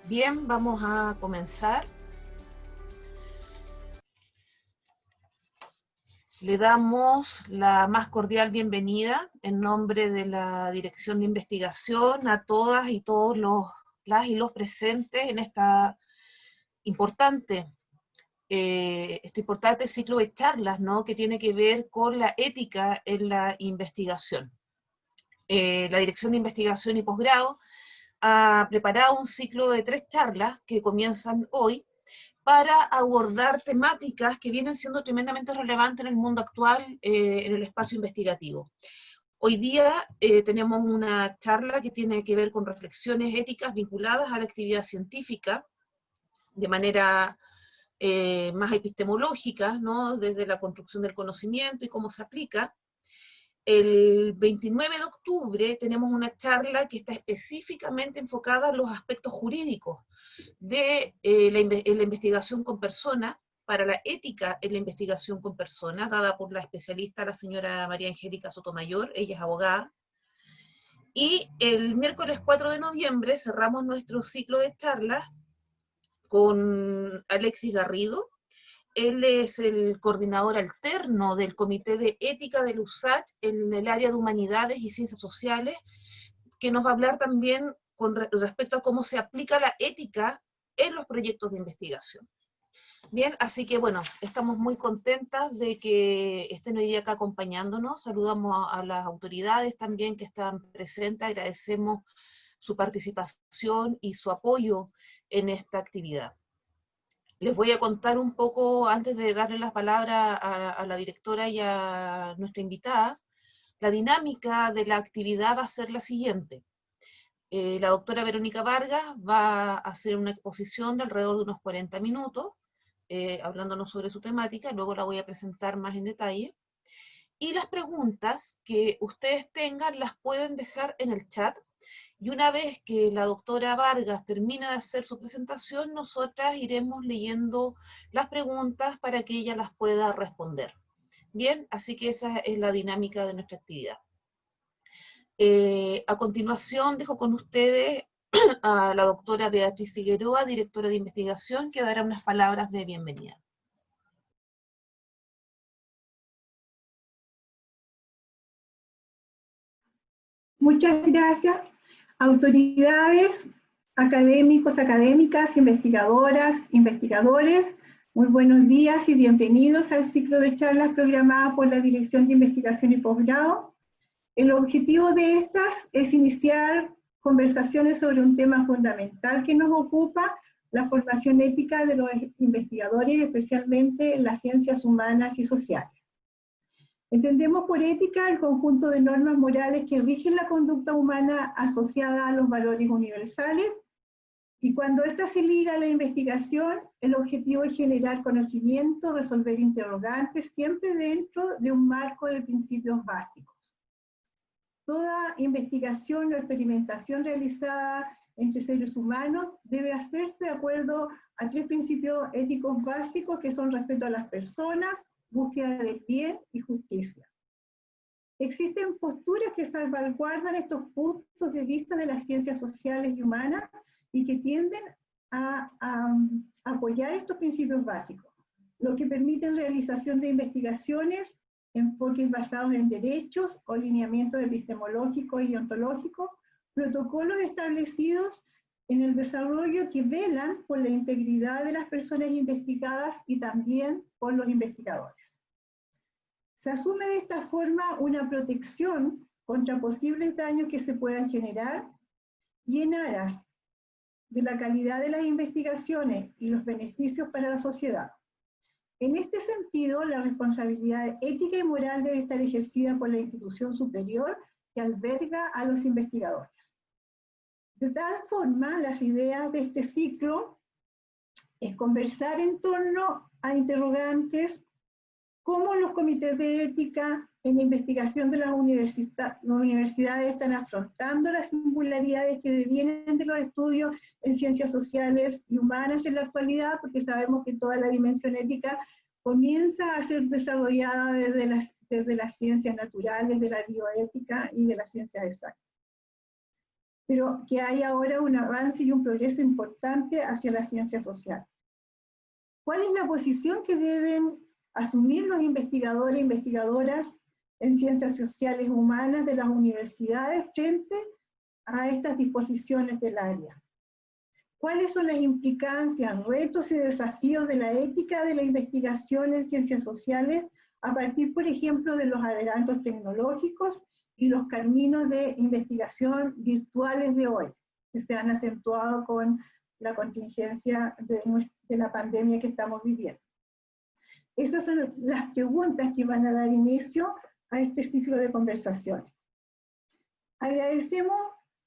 Bien, vamos a comenzar. Le damos la más cordial bienvenida en nombre de la Dirección de Investigación a todas y todos las y los presentes en esta importante ciclo de charlas, ¿no?, que tiene que ver con la ética en la investigación. La Dirección de Investigación y Posgrado ha preparado un ciclo de 3 charlas que comienzan hoy para abordar temáticas que vienen siendo tremendamente relevantes en el mundo actual, en el espacio investigativo. Hoy día tenemos una charla que tiene que ver con reflexiones éticas vinculadas a la actividad científica de manera más epistemológica, ¿no?, desde la construcción del conocimiento y cómo se aplica. El 29 de octubre tenemos una charla que está específicamente enfocada en los aspectos jurídicos de la investigación con personas, para la ética en la investigación con personas, dada por la especialista, la señora María Angélica Sotomayor, ella es abogada. Y el miércoles 4 de noviembre cerramos nuestro ciclo de charlas con Alexis Garrido. Él es el coordinador alterno del Comité de Ética del USACH en el área de Humanidades y Ciencias Sociales, que nos va a hablar también con respecto a cómo se aplica la ética en los proyectos de investigación. Bien, así que bueno, estamos muy contentas de que estén hoy día acá acompañándonos. Saludamos a las autoridades también que están presentes, agradecemos su participación y su apoyo en esta actividad. Les voy a contar un poco, antes de darle la palabra a la directora y a nuestra invitada, la dinámica de la actividad va a ser la siguiente. La doctora Verónica Vargas va a hacer una exposición de alrededor de unos 40 minutos, hablándonos sobre su temática, luego la voy a presentar más en detalle. Y las preguntas que ustedes tengan las pueden dejar en el chat, y una vez que la doctora Vargas termine de hacer su presentación, nosotras iremos leyendo las preguntas para que ella las pueda responder. Bien, así que esa es la dinámica de nuestra actividad. A continuación dejo con ustedes a la doctora Beatriz Figueroa, directora de investigación, que dará unas palabras de bienvenida. Muchas gracias, autoridades, académicos, académicas, investigadoras, investigadores. Muy buenos días y bienvenidos al ciclo de charlas programadas por la Dirección de Investigación y Posgrado. El objetivo de estas es iniciar conversaciones sobre un tema fundamental que nos ocupa, la formación ética de los investigadores, especialmente en las ciencias humanas y sociales. Entendemos por ética el conjunto de normas morales que rigen la conducta humana asociada a los valores universales, y cuando ésta se liga a la investigación, el objetivo es generar conocimiento, resolver interrogantes, siempre dentro de un marco de principios básicos. Toda investigación o experimentación realizada entre seres humanos debe hacerse de acuerdo a 3 principios éticos básicos, que son respeto a las personas, búsqueda del bien y justicia. Existen posturas que salvaguardan estos puntos de vista de las ciencias sociales y humanas y que tienden a apoyar estos principios básicos, lo que permite la realización de investigaciones, enfoques basados en derechos o lineamientos epistemológicos y ontológicos, protocolos establecidos en el desarrollo que velan por la integridad de las personas investigadas y también por los investigadores. Se asume de esta forma una protección contra posibles daños que se puedan generar, y en aras de la calidad de las investigaciones y los beneficios para la sociedad. En este sentido, la responsabilidad ética y moral debe estar ejercida por la institución superior que alberga a los investigadores. De tal forma, las ideas de este ciclo es conversar en torno a interrogantes cómo los comités de ética en investigación de las universidades están afrontando las singularidades que devienen de los estudios en ciencias sociales y humanas en la actualidad, porque sabemos que toda la dimensión ética comienza a ser desarrollada desde las ciencias naturales, de la bioética y de las ciencias exactas. pero que hay ahora un avance y un progreso importante hacia la ciencia social. ¿Cuál es la posición que deben asumir los investigadores e investigadoras en ciencias sociales humanas de las universidades frente a estas disposiciones del área? ¿Cuáles son las implicancias, retos y desafíos de la ética de la investigación en ciencias sociales a partir, por ejemplo, de los adelantos tecnológicos y los caminos de investigación virtuales de hoy, que se han acentuado con la contingencia de la pandemia que estamos viviendo? Esas son las preguntas que van a dar inicio a este ciclo de conversaciones. Agradecemos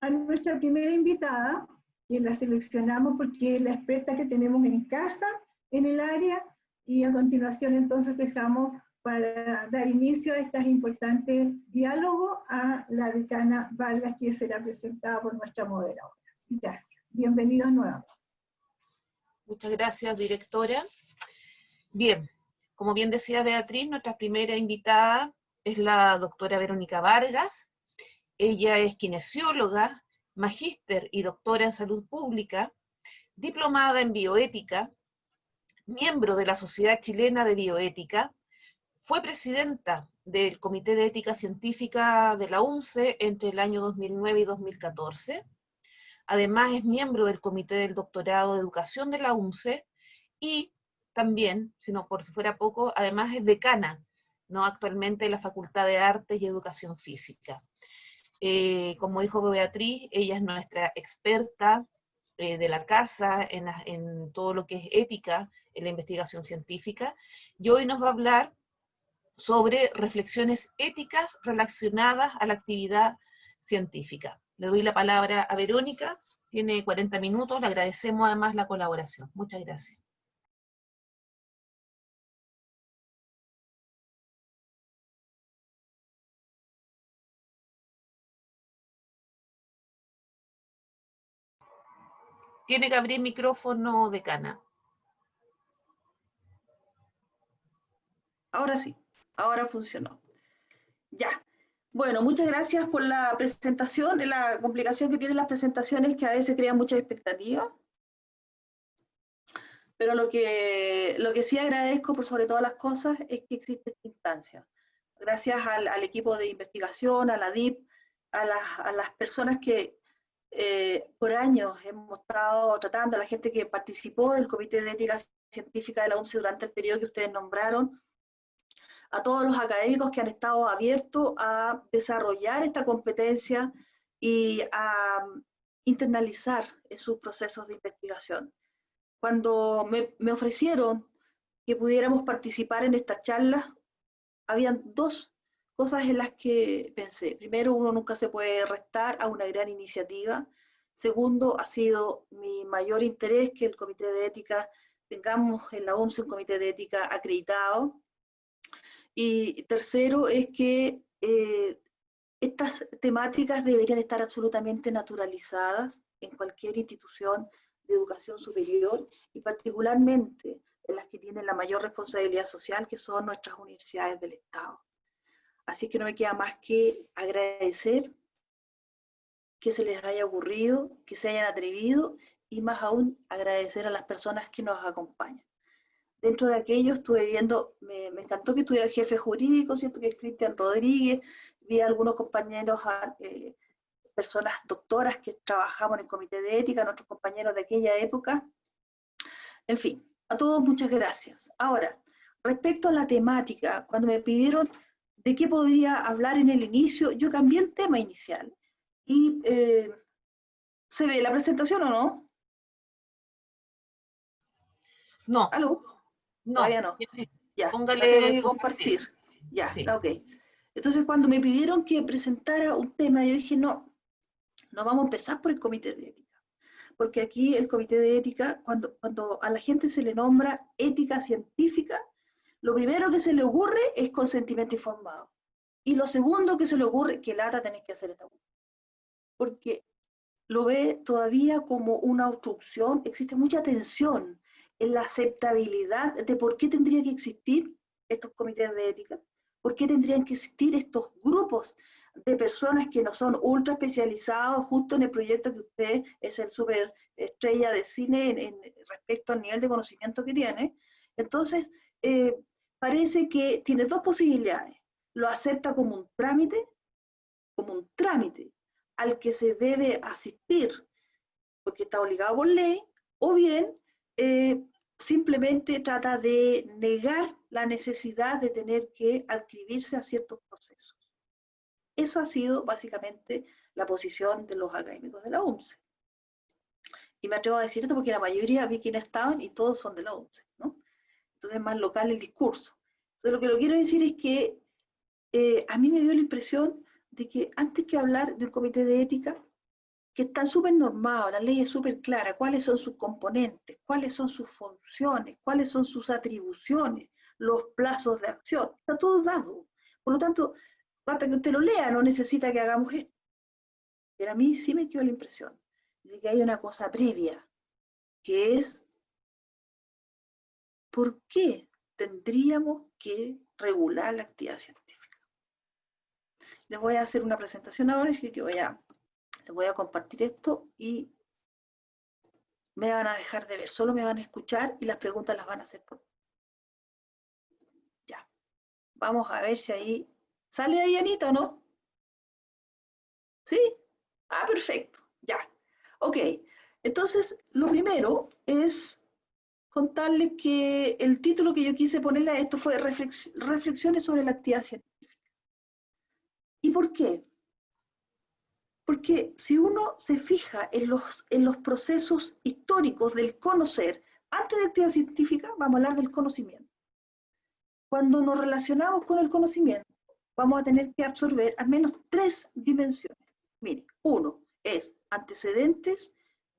a nuestra primera invitada, y la seleccionamos porque es la experta que tenemos en casa, en el área, y a continuación entonces dejamos para dar inicio a este importante diálogo a la decana Vargas, que será presentada por nuestra moderadora. Gracias. Bienvenidos nuevamente. Muchas gracias, directora. Bien, como bien decía Beatriz, nuestra primera invitada es la doctora Verónica Vargas. Ella es kinesióloga, magíster y doctora en salud pública, diplomada en bioética, miembro de la Sociedad Chilena de Bioética, fue presidenta del Comité de Ética Científica de la UNCE entre el año 2009 y 2014. Además es miembro del Comité del Doctorado de Educación de la UNCE y también, si no por si fuera poco, además es decana, ¿no?, actualmente en la Facultad de Artes y Educación Física. Como dijo Beatriz, ella es nuestra experta de la casa en todo lo que es ética en la investigación científica, y hoy nos va a hablar sobre reflexiones éticas relacionadas a la actividad científica. Le doy la palabra a Verónica, tiene 40 minutos, le agradecemos además la colaboración. Muchas gracias. Tiene que abrir micrófono, decana. Ahora sí, ahora funcionó. Ya. Bueno, muchas gracias por la presentación. La complicación que tienen las presentaciones es que a veces crean muchas expectativas. Pero lo que sí agradezco por sobre todas las cosas es que existe esta instancia. Gracias al equipo de investigación, a la DIP, a las personas que por años hemos estado tratando, a la gente que participó del Comité de Ética Científica de la UNCE durante el periodo que ustedes nombraron, a todos los académicos que han estado abiertos a desarrollar esta competencia y a internalizar en sus procesos de investigación. Cuando me ofrecieron que pudiéramos participar en estas charlas, habían dos cosas en las que pensé. Primero, uno nunca se puede restar a una gran iniciativa. Segundo, ha sido mi mayor interés que el Comité de Ética, tengamos en la UNCE un Comité de Ética acreditado. Y tercero, es que estas temáticas deberían estar absolutamente naturalizadas en cualquier institución de educación superior, y particularmente en las que tienen la mayor responsabilidad social, que son nuestras universidades del Estado. Así que no me queda más que agradecer que se les haya ocurrido, que se hayan atrevido, y más aún agradecer a las personas que nos acompañan. Dentro de aquello estuve viendo, me encantó que estuviera el jefe jurídico, siento que es Cristian Rodríguez, vi a algunos compañeros, personas doctoras que trabajamos en el Comité de Ética, nuestros compañeros de aquella época. En fin, a todos muchas gracias. Ahora, respecto a la temática, cuando me pidieron de qué podría hablar en el inicio, yo cambié el tema inicial. Y, ¿se ve la presentación o no? No. ¿Aló? No. Todavía no. Ya, Póngale la tengo que compartir. Ya, sí. Ok. Entonces, cuando me pidieron que presentara un tema, yo dije, no vamos a empezar por el Comité de Ética. Porque aquí el Comité de Ética, cuando a la gente se le nombra ética científica, lo primero que se le ocurre es consentimiento informado. Y lo segundo que se le ocurre, que lata tenés que hacer esta cosa. Porque lo ve todavía como una obstrucción, existe mucha tensión en la aceptabilidad de por qué tendría que existir estos comités de ética, ¿Por qué tendrían que existir estos grupos de personas que no son ultra especializados justo en el proyecto que usted es el super estrella de cine respecto al nivel de conocimiento que tiene? Entonces, parece que tiene dos posibilidades. Lo acepta como un trámite al que se debe asistir porque está obligado por ley, o bien simplemente trata de negar la necesidad de tener que adscribirse a ciertos procesos. Eso ha sido básicamente la posición de los académicos de la UNCE. Y me atrevo a decir esto porque la mayoría vi quiénes estaban y todos son de la UNCE, ¿no? Entonces es más local el discurso. Entonces lo que lo quiero decir es que a mí me dio la impresión de que antes que hablar de un comité de ética, que está súper normado, la ley es súper clara, cuáles son sus componentes, cuáles son sus funciones, cuáles son sus atribuciones, los plazos de acción, está todo dado. Por lo tanto, basta que usted lo lea, no necesita que hagamos esto. Pero a mí sí me quedó la impresión de que hay una cosa previa, que es ¿por qué tendríamos que regular la actividad científica? Les voy a hacer una presentación ahora, así que les voy a compartir esto y me van a dejar de ver, solo me van a escuchar y las preguntas las van a hacer por mí. Ya, vamos a ver si ahí, ¿sale ahí Anita o no? ¿Sí? Ah, perfecto, ya. Ok, entonces lo primero es contarles que el título que yo quise ponerle a esto fue Reflexiones sobre la actividad científica. ¿Y por qué? Porque si uno se fija en los procesos históricos del conocer, antes de la actividad científica, vamos a hablar del conocimiento. Cuando nos relacionamos con el conocimiento, vamos a tener que absorber al menos 3 dimensiones. Mire, 1 es antecedentes,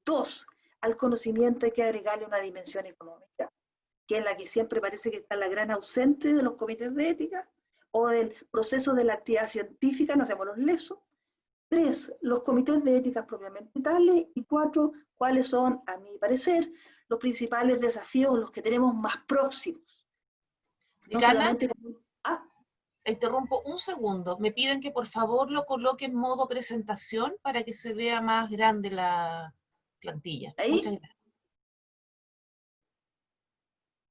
2, al conocimiento hay que agregarle una dimensión económica, que es la que siempre parece que está la gran ausente de los comités de ética, o del proceso de la actividad científica, no hacemos los lesos. 3, los comités de ética propiamente tales, y 4, cuáles son, a mi parecer, los principales desafíos, los que tenemos más próximos. No solamente interrumpo un segundo. Me piden que por favor lo coloque en modo presentación para que se vea más grande la plantilla. ¿Ahí? Muchas gracias.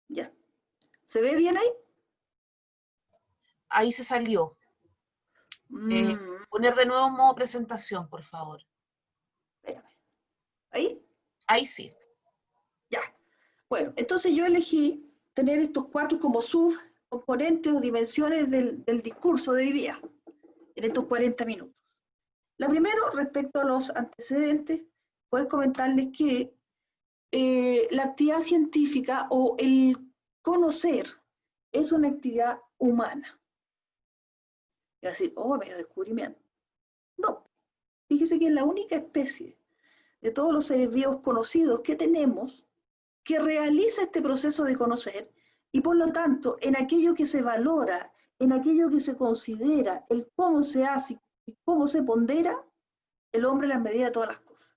Ya. ¿Se ve bien ahí? Ahí se salió. Poner de nuevo en modo presentación, por favor. Espérame. ¿Ahí? Ahí sí. Ya. Bueno, entonces yo elegí tener estos 4 como subcomponentes o dimensiones del discurso de hoy día, en estos 40 minutos. La primera, respecto a los antecedentes, poder comentarles que la actividad científica o el conocer es una actividad humana. Y decir, oh, medio descubrimiento. No, fíjese que es la única especie de todos los seres vivos conocidos que tenemos que realiza este proceso de conocer y por lo tanto en aquello que se valora, en aquello que se considera, el cómo se hace y cómo se pondera, el hombre las medida de todas las cosas.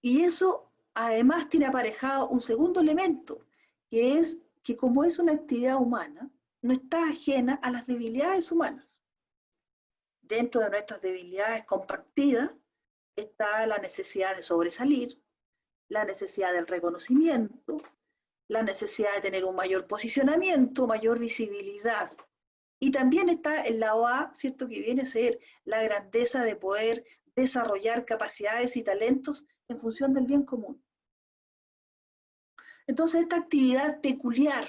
Y eso además tiene aparejado un segundo elemento, que es que como es una actividad humana, no está ajena a las debilidades humanas. Dentro de nuestras debilidades compartidas está la necesidad de sobresalir, la necesidad del reconocimiento, la necesidad de tener un mayor posicionamiento, mayor visibilidad. Y también está el lado A, ¿cierto?, que viene a ser la grandeza de poder desarrollar capacidades y talentos en función del bien común. Entonces, esta actividad peculiar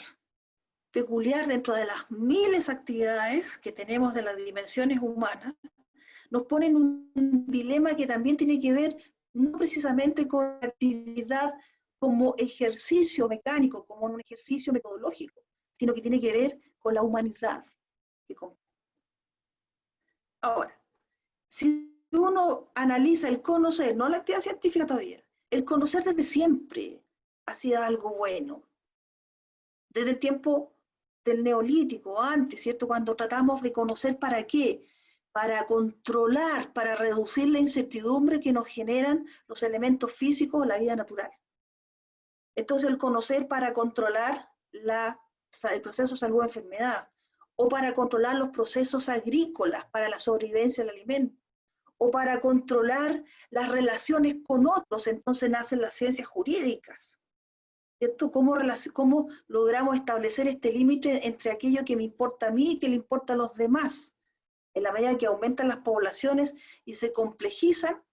dentro de las miles de actividades que tenemos de las dimensiones humanas, nos pone en un dilema que también tiene que ver no precisamente con la actividad como ejercicio mecánico, como un ejercicio metodológico, sino que tiene que ver con la humanidad. Ahora, si uno analiza el conocer, no la actividad científica todavía, el conocer desde siempre ha sido algo bueno. Desde el tiempo del Neolítico, antes, ¿cierto? Cuando tratamos de conocer para qué, para controlar, para reducir la incertidumbre que nos generan los elementos físicos de la vida natural. Entonces el conocer para controlar la el proceso salud-enfermedad, o para controlar los procesos agrícolas para la sobrevivencia del alimento, o para controlar las relaciones con otros. Entonces nacen las ciencias jurídicas, ¿cierto? ¿Cómo logramos establecer este límite entre aquello que me importa a mí y que le importa a los demás? En la medida que aumentan las poblaciones y se complejizan,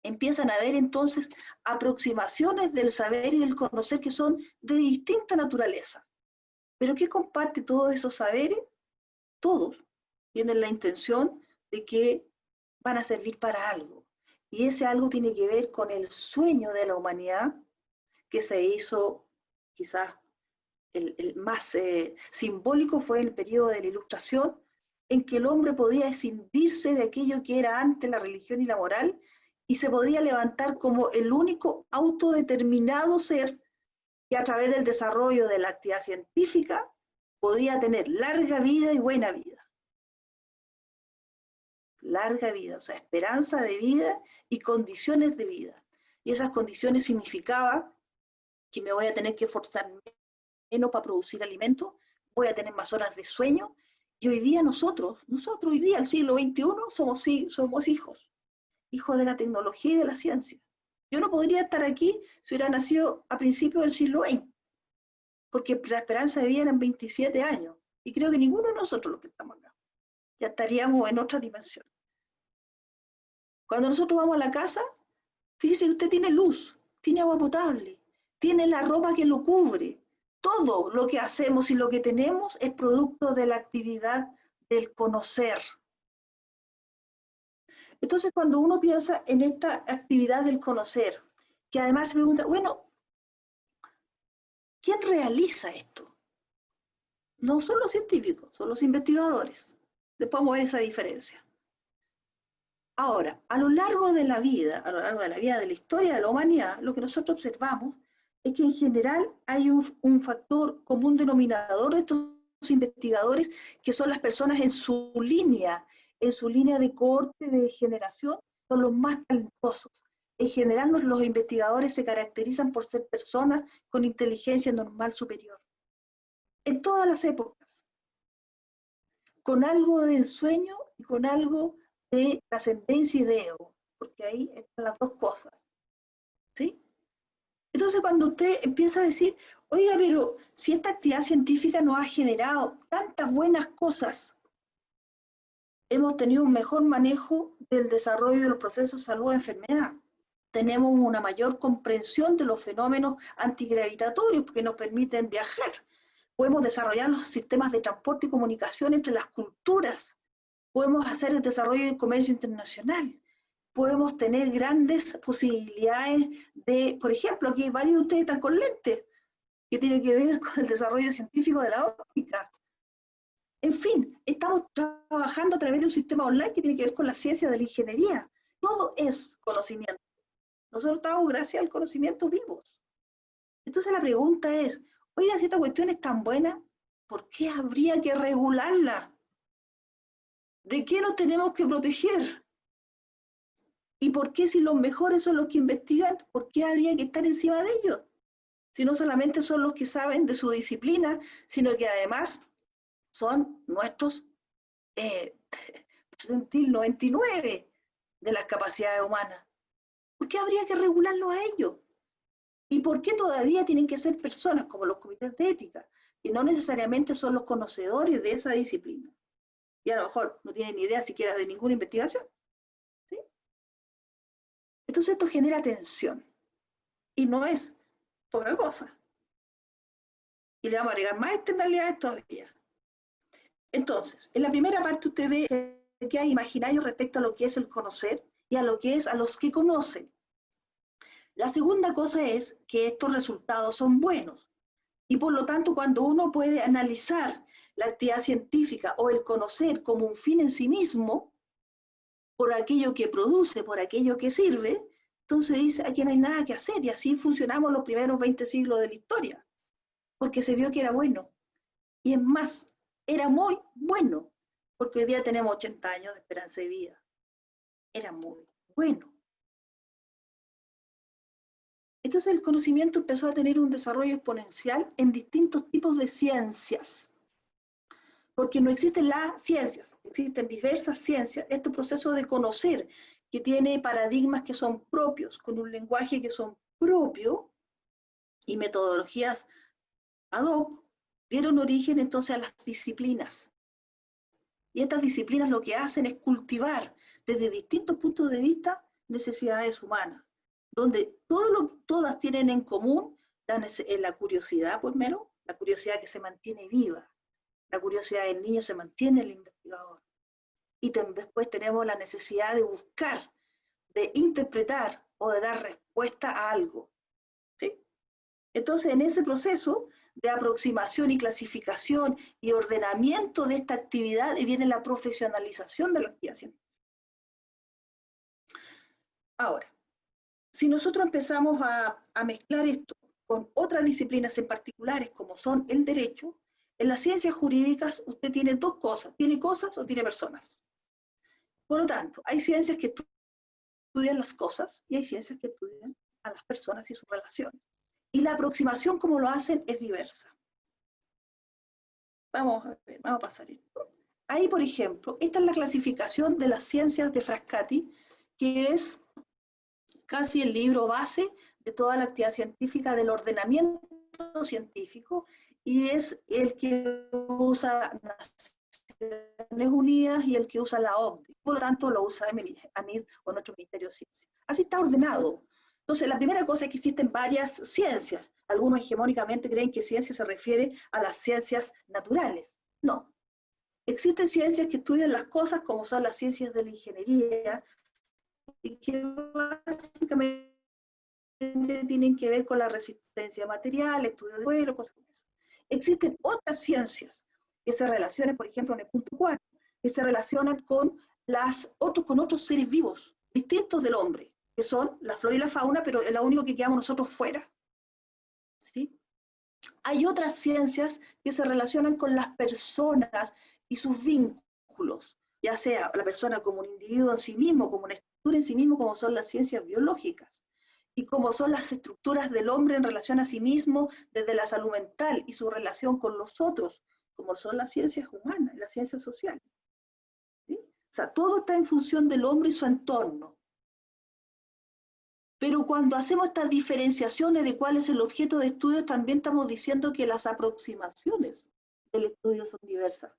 empiezan a haber entonces aproximaciones del saber y del conocer que son de distinta naturaleza. ¿Pero qué comparte todos esos saberes? Todos tienen la intención de que van a servir para algo. Y ese algo tiene que ver con el sueño de la humanidad, que se hizo quizás el más simbólico fue el periodo de la Ilustración, en que el hombre podía escindirse de aquello que era antes la religión y la moral, y se podía levantar como el único autodeterminado ser que a través del desarrollo de la actividad científica podía tener larga vida y buena vida. Larga vida, o sea, esperanza de vida y condiciones de vida. Y esas condiciones significaba que me voy a tener que esforzar menos para producir alimentos, voy a tener más horas de sueño, y hoy día nosotros hoy día, el siglo XXI, somos hijos de la tecnología y de la ciencia. Yo no podría estar aquí si hubiera nacido a principios del siglo XX, porque la esperanza de vida eran 27 años, y creo que ninguno de nosotros los que estamos acá, ya estaríamos en otra dimensión. Cuando nosotros vamos a la casa, fíjese que usted tiene luz, tiene agua potable, tiene la ropa que lo cubre. Todo lo que hacemos y lo que tenemos es producto de la actividad del conocer. Entonces, cuando uno piensa en esta actividad del conocer, que además se pregunta, bueno, ¿quién realiza esto? No son los científicos, son los investigadores. Después vamos a ver esa diferencia. Ahora, a lo largo de la vida, de la historia de la humanidad, lo que nosotros observamos es que en general hay un factor común denominador de estos investigadores, que son las personas en su línea de corte, de generación, son los más talentosos. En general los investigadores se caracterizan por ser personas con inteligencia normal superior. En todas las épocas, con algo de ensueño y con algo de trascendencia y de ego, porque ahí están las dos cosas, ¿sí? Entonces cuando usted empieza a decir, oiga, pero si esta actividad científica nos ha generado tantas buenas cosas, hemos tenido un mejor manejo del desarrollo de los procesos de salud y enfermedad, tenemos una mayor comprensión de los fenómenos antigravitatorios que nos permiten viajar, podemos desarrollar los sistemas de transporte y comunicación entre las culturas, podemos hacer el desarrollo del comercio internacional, podemos tener grandes posibilidades de, por ejemplo, aquí varios de ustedes están con lentes, que tiene que ver con el desarrollo científico de la óptica. En fin, estamos trabajando a través de un sistema online que tiene que ver con la ciencia de la ingeniería. Todo es conocimiento. Nosotros estamos gracias al conocimiento vivos. Entonces la pregunta es, oiga, si esta cuestión es tan buena, ¿por qué habría que regularla? ¿De qué nos tenemos que proteger? ¿Y por qué si los mejores son los que investigan, por qué habría que estar encima de ellos? Si no solamente son los que saben de su disciplina, sino que además son nuestros percentil 99 de las capacidades humanas. ¿Por qué habría que regularlo a ellos? ¿Y por qué todavía tienen que ser personas como los comités de ética, que no necesariamente son los conocedores de esa disciplina? Y a lo mejor no tienen ni idea siquiera de ninguna investigación. ¿Sí? Entonces esto genera tensión. Y no es poca cosa. Y le vamos a agregar más externalidades todavía. Entonces, en la primera parte usted ve que hay imaginarios respecto a lo que es el conocer y a lo que es a los que conocen. La segunda cosa es que estos resultados son buenos. Y por lo tanto, cuando uno puede analizar la actividad científica o el conocer como un fin en sí mismo, por aquello que produce, por aquello que sirve, entonces dice, aquí no hay nada que hacer, y así funcionamos los primeros 20 siglos de la historia, porque se vio que era bueno. Y es más, era muy bueno, porque hoy día tenemos 80 años de esperanza de vida. Era muy bueno. Entonces el conocimiento empezó a tener un desarrollo exponencial en distintos tipos de ciencias. Porque no existen las ciencias, existen diversas ciencias. Este proceso de conocer, que tiene paradigmas que son propios, con un lenguaje que son propio, y metodologías ad hoc, dieron origen entonces a las disciplinas. Y estas disciplinas lo que hacen es cultivar desde distintos puntos de vista necesidades humanas, donde todas tienen en común la curiosidad, primero, la curiosidad que se mantiene viva, la curiosidad del niño se mantiene en el investigador. Y después tenemos la necesidad de buscar, de interpretar o de dar respuesta a algo. ¿Sí? Entonces, en ese proceso de aproximación y clasificación y ordenamiento de esta actividad viene la profesionalización de la actividad científica. Ahora, si nosotros empezamos a mezclar esto con otras disciplinas en particulares, como son el derecho, en las ciencias jurídicas usted tiene dos cosas, tiene cosas o tiene personas. Por lo tanto, hay ciencias que estudian las cosas y hay ciencias que estudian a las personas y sus relaciones. Y la aproximación como lo hacen es diversa. Vamos a ver, vamos a pasar esto. Ahí, por ejemplo, esta es la clasificación de las ciencias de Frascati, que es casi el libro base de toda la actividad científica, del ordenamiento científico, y es el que usa Naciones Unidas y el que usa la OCDE. Por lo tanto, lo usa ANID o nuestro Ministerio de Ciencia. Así está ordenado. Entonces, la primera cosa es que existen varias ciencias. Algunos hegemónicamente creen que ciencia se refiere a las ciencias naturales. No. Existen ciencias que estudian las cosas, como son las ciencias de la ingeniería, y que básicamente tienen que ver con la resistencia material, estudio de vuelo, cosas como eso. Existen otras ciencias que se relacionan, por ejemplo, en el punto 4, que se relacionan con otros seres vivos, distintos del hombre, que son la flora y la fauna, pero es lo único que quedamos nosotros fuera. ¿Sí? Hay otras ciencias que se relacionan con las personas y sus vínculos, ya sea la persona como un individuo en sí mismo, como una estructura en sí mismo, como son las ciencias biológicas, y como son las estructuras del hombre en relación a sí mismo, desde la salud mental y su relación con los otros, como son las ciencias humanas, las ciencias sociales. ¿Sí? O sea, todo está en función del hombre y su entorno. Pero cuando hacemos estas diferenciaciones de cuál es el objeto de estudio, también estamos diciendo que las aproximaciones del estudio son diversas.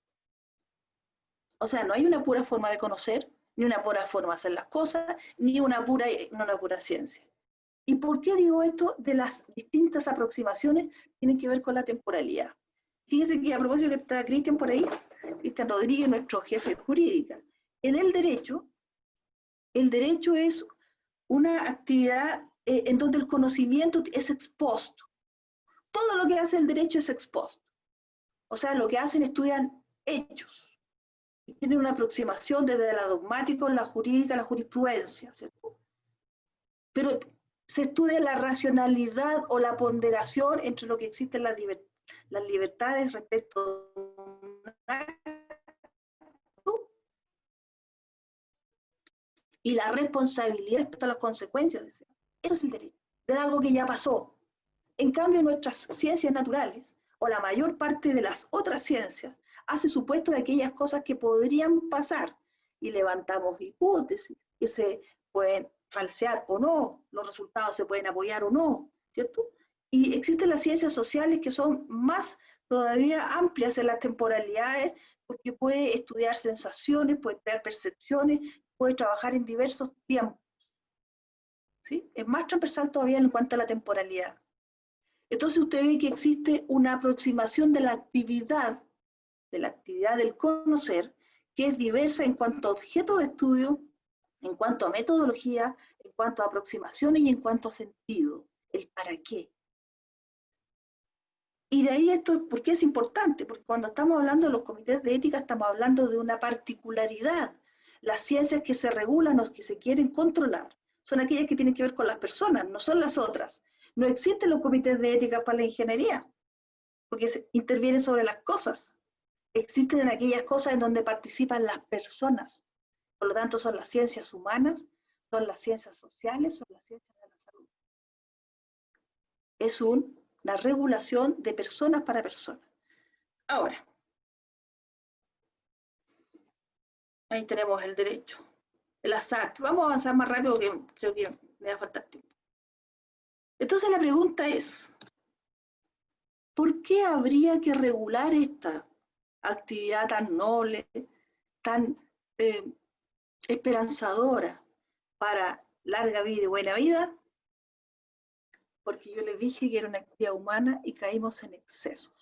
O sea, no hay una pura forma de conocer, ni una pura forma de hacer las cosas, ni una pura ciencia. ¿Y por qué digo esto de las distintas aproximaciones? Tienen que ver con la temporalidad. Fíjense que a propósito que está Cristian por ahí, Cristian Rodríguez, nuestro jefe jurídica, en el derecho es una actividad en donde el conocimiento es expuesto. Todo lo que hace el derecho es expuesto. O sea, lo que hacen estudian hechos. Y tienen una aproximación desde la dogmática, la jurídica, la jurisprudencia, ¿cierto? Pero se estudia la racionalidad o la ponderación entre lo que existen las libertades respecto a y la responsabilidad respecto a las consecuencias de eso. Eso es el derecho, de algo que ya pasó. En cambio, nuestras ciencias naturales, o la mayor parte de las otras ciencias, hace supuesto de aquellas cosas que podrían pasar, y levantamos hipótesis que se pueden falsear o no, los resultados se pueden apoyar o no, ¿cierto? Y existen las ciencias sociales que son más todavía amplias en las temporalidades, porque puede estudiar sensaciones, puede estudiar percepciones, puede trabajar en diversos tiempos. ¿Sí? Es más transversal todavía en cuanto a la temporalidad. Entonces usted ve que existe una aproximación de la actividad del conocer, que es diversa en cuanto a objeto de estudio, en cuanto a metodología, en cuanto a aproximaciones y en cuanto a sentido, el para qué. Y de ahí esto, ¿por qué es importante? Porque cuando estamos hablando de los comités de ética, estamos hablando de una particularidad. Las ciencias que se regulan o que se quieren controlar son aquellas que tienen que ver con las personas, no son las otras. No existen los comités de ética para la ingeniería, porque intervienen sobre las cosas. Existen aquellas cosas en donde participan las personas. Por lo tanto, son las ciencias humanas, son las ciencias sociales, son las ciencias de la salud. es una regulación de personas para personas. Ahora, ahí tenemos el derecho, las artes. Vamos a avanzar más rápido porque creo que me va a faltar tiempo. Entonces la pregunta es, ¿por qué habría que regular esta actividad tan noble, tan esperanzadora para larga vida y buena vida? Porque yo les dije que era una actividad humana y caímos en excesos.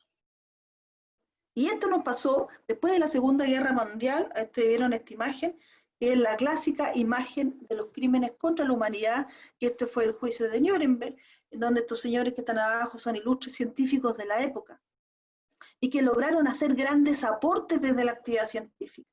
Y esto nos pasó después de la Segunda Guerra Mundial. Ustedes vieron esta imagen, que es la clásica imagen de los crímenes contra la humanidad, que este fue el juicio de Nuremberg, en donde estos señores que están abajo son ilustres científicos de la época, y que lograron hacer grandes aportes desde la actividad científica.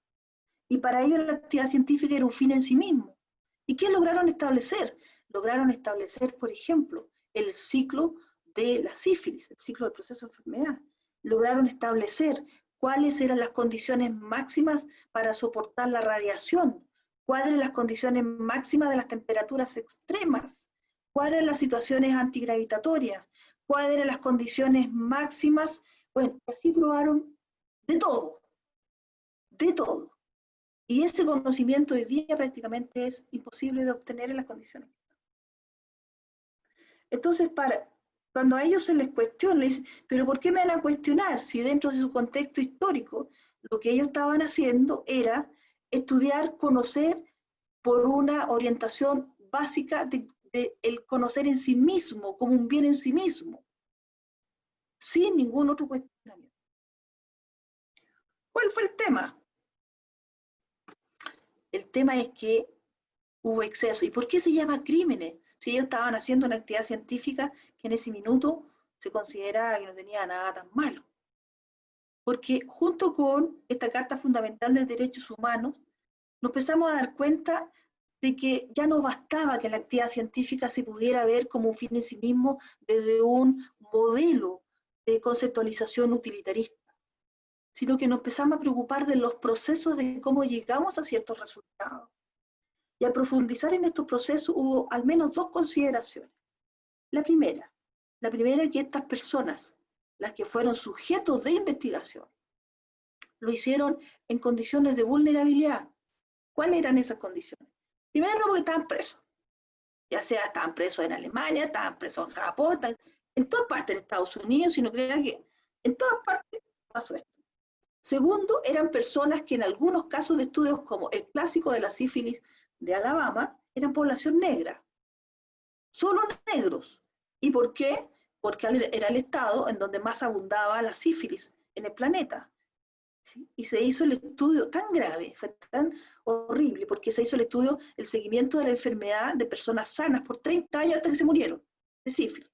Y para ellos la actividad científica era un fin en sí mismo. ¿Y qué lograron establecer? Lograron establecer, por ejemplo, el ciclo de la sífilis, el ciclo del proceso de enfermedad. Lograron establecer cuáles eran las condiciones máximas para soportar la radiación, cuáles eran las condiciones máximas de las temperaturas extremas, cuáles eran las situaciones antigravitatorias, cuáles eran las condiciones máximas. Bueno, así probaron de todo, de todo. Y ese conocimiento hoy día prácticamente es imposible de obtener en las condiciones. Entonces, cuando a ellos se les cuestiona, les dicen, pero ¿por qué me van a cuestionar si dentro de su contexto histórico lo que ellos estaban haciendo era estudiar, conocer por una orientación básica de el conocer en sí mismo, como un bien en sí mismo, sin ningún otro cuestionamiento? ¿Cuál fue el tema? El tema es que hubo exceso. ¿Y por qué se llama crímenes? Si ellos estaban haciendo una actividad científica que en ese minuto se consideraba que no tenía nada tan malo. Porque junto con esta Carta Fundamental de Derechos Humanos, nos empezamos a dar cuenta de que ya no bastaba que la actividad científica se pudiera ver como un fin en sí mismo desde un modelo de conceptualización utilitarista, sino que nos empezamos a preocupar de los procesos de cómo llegamos a ciertos resultados. Y al profundizar en estos procesos hubo al menos dos consideraciones. La primera es que estas personas, las que fueron sujetos de investigación, lo hicieron en condiciones de vulnerabilidad. ¿Cuáles eran esas condiciones? Primero, porque estaban presos. Ya sea estaban presos en Alemania, estaban presos en Japón, en todas partes de Estados Unidos, si no crean que en todas partes pasó esto. Segundo, eran personas que en algunos casos de estudios, como el clásico de la sífilis de Alabama, eran población negra. Solo negros. ¿Y por qué? Porque era el estado en donde más abundaba la sífilis en el planeta. ¿Sí? Y se hizo el estudio tan grave, fue tan horrible, porque se hizo el estudio, el seguimiento de la enfermedad de personas sanas por 30 años hasta que se murieron de sífilis.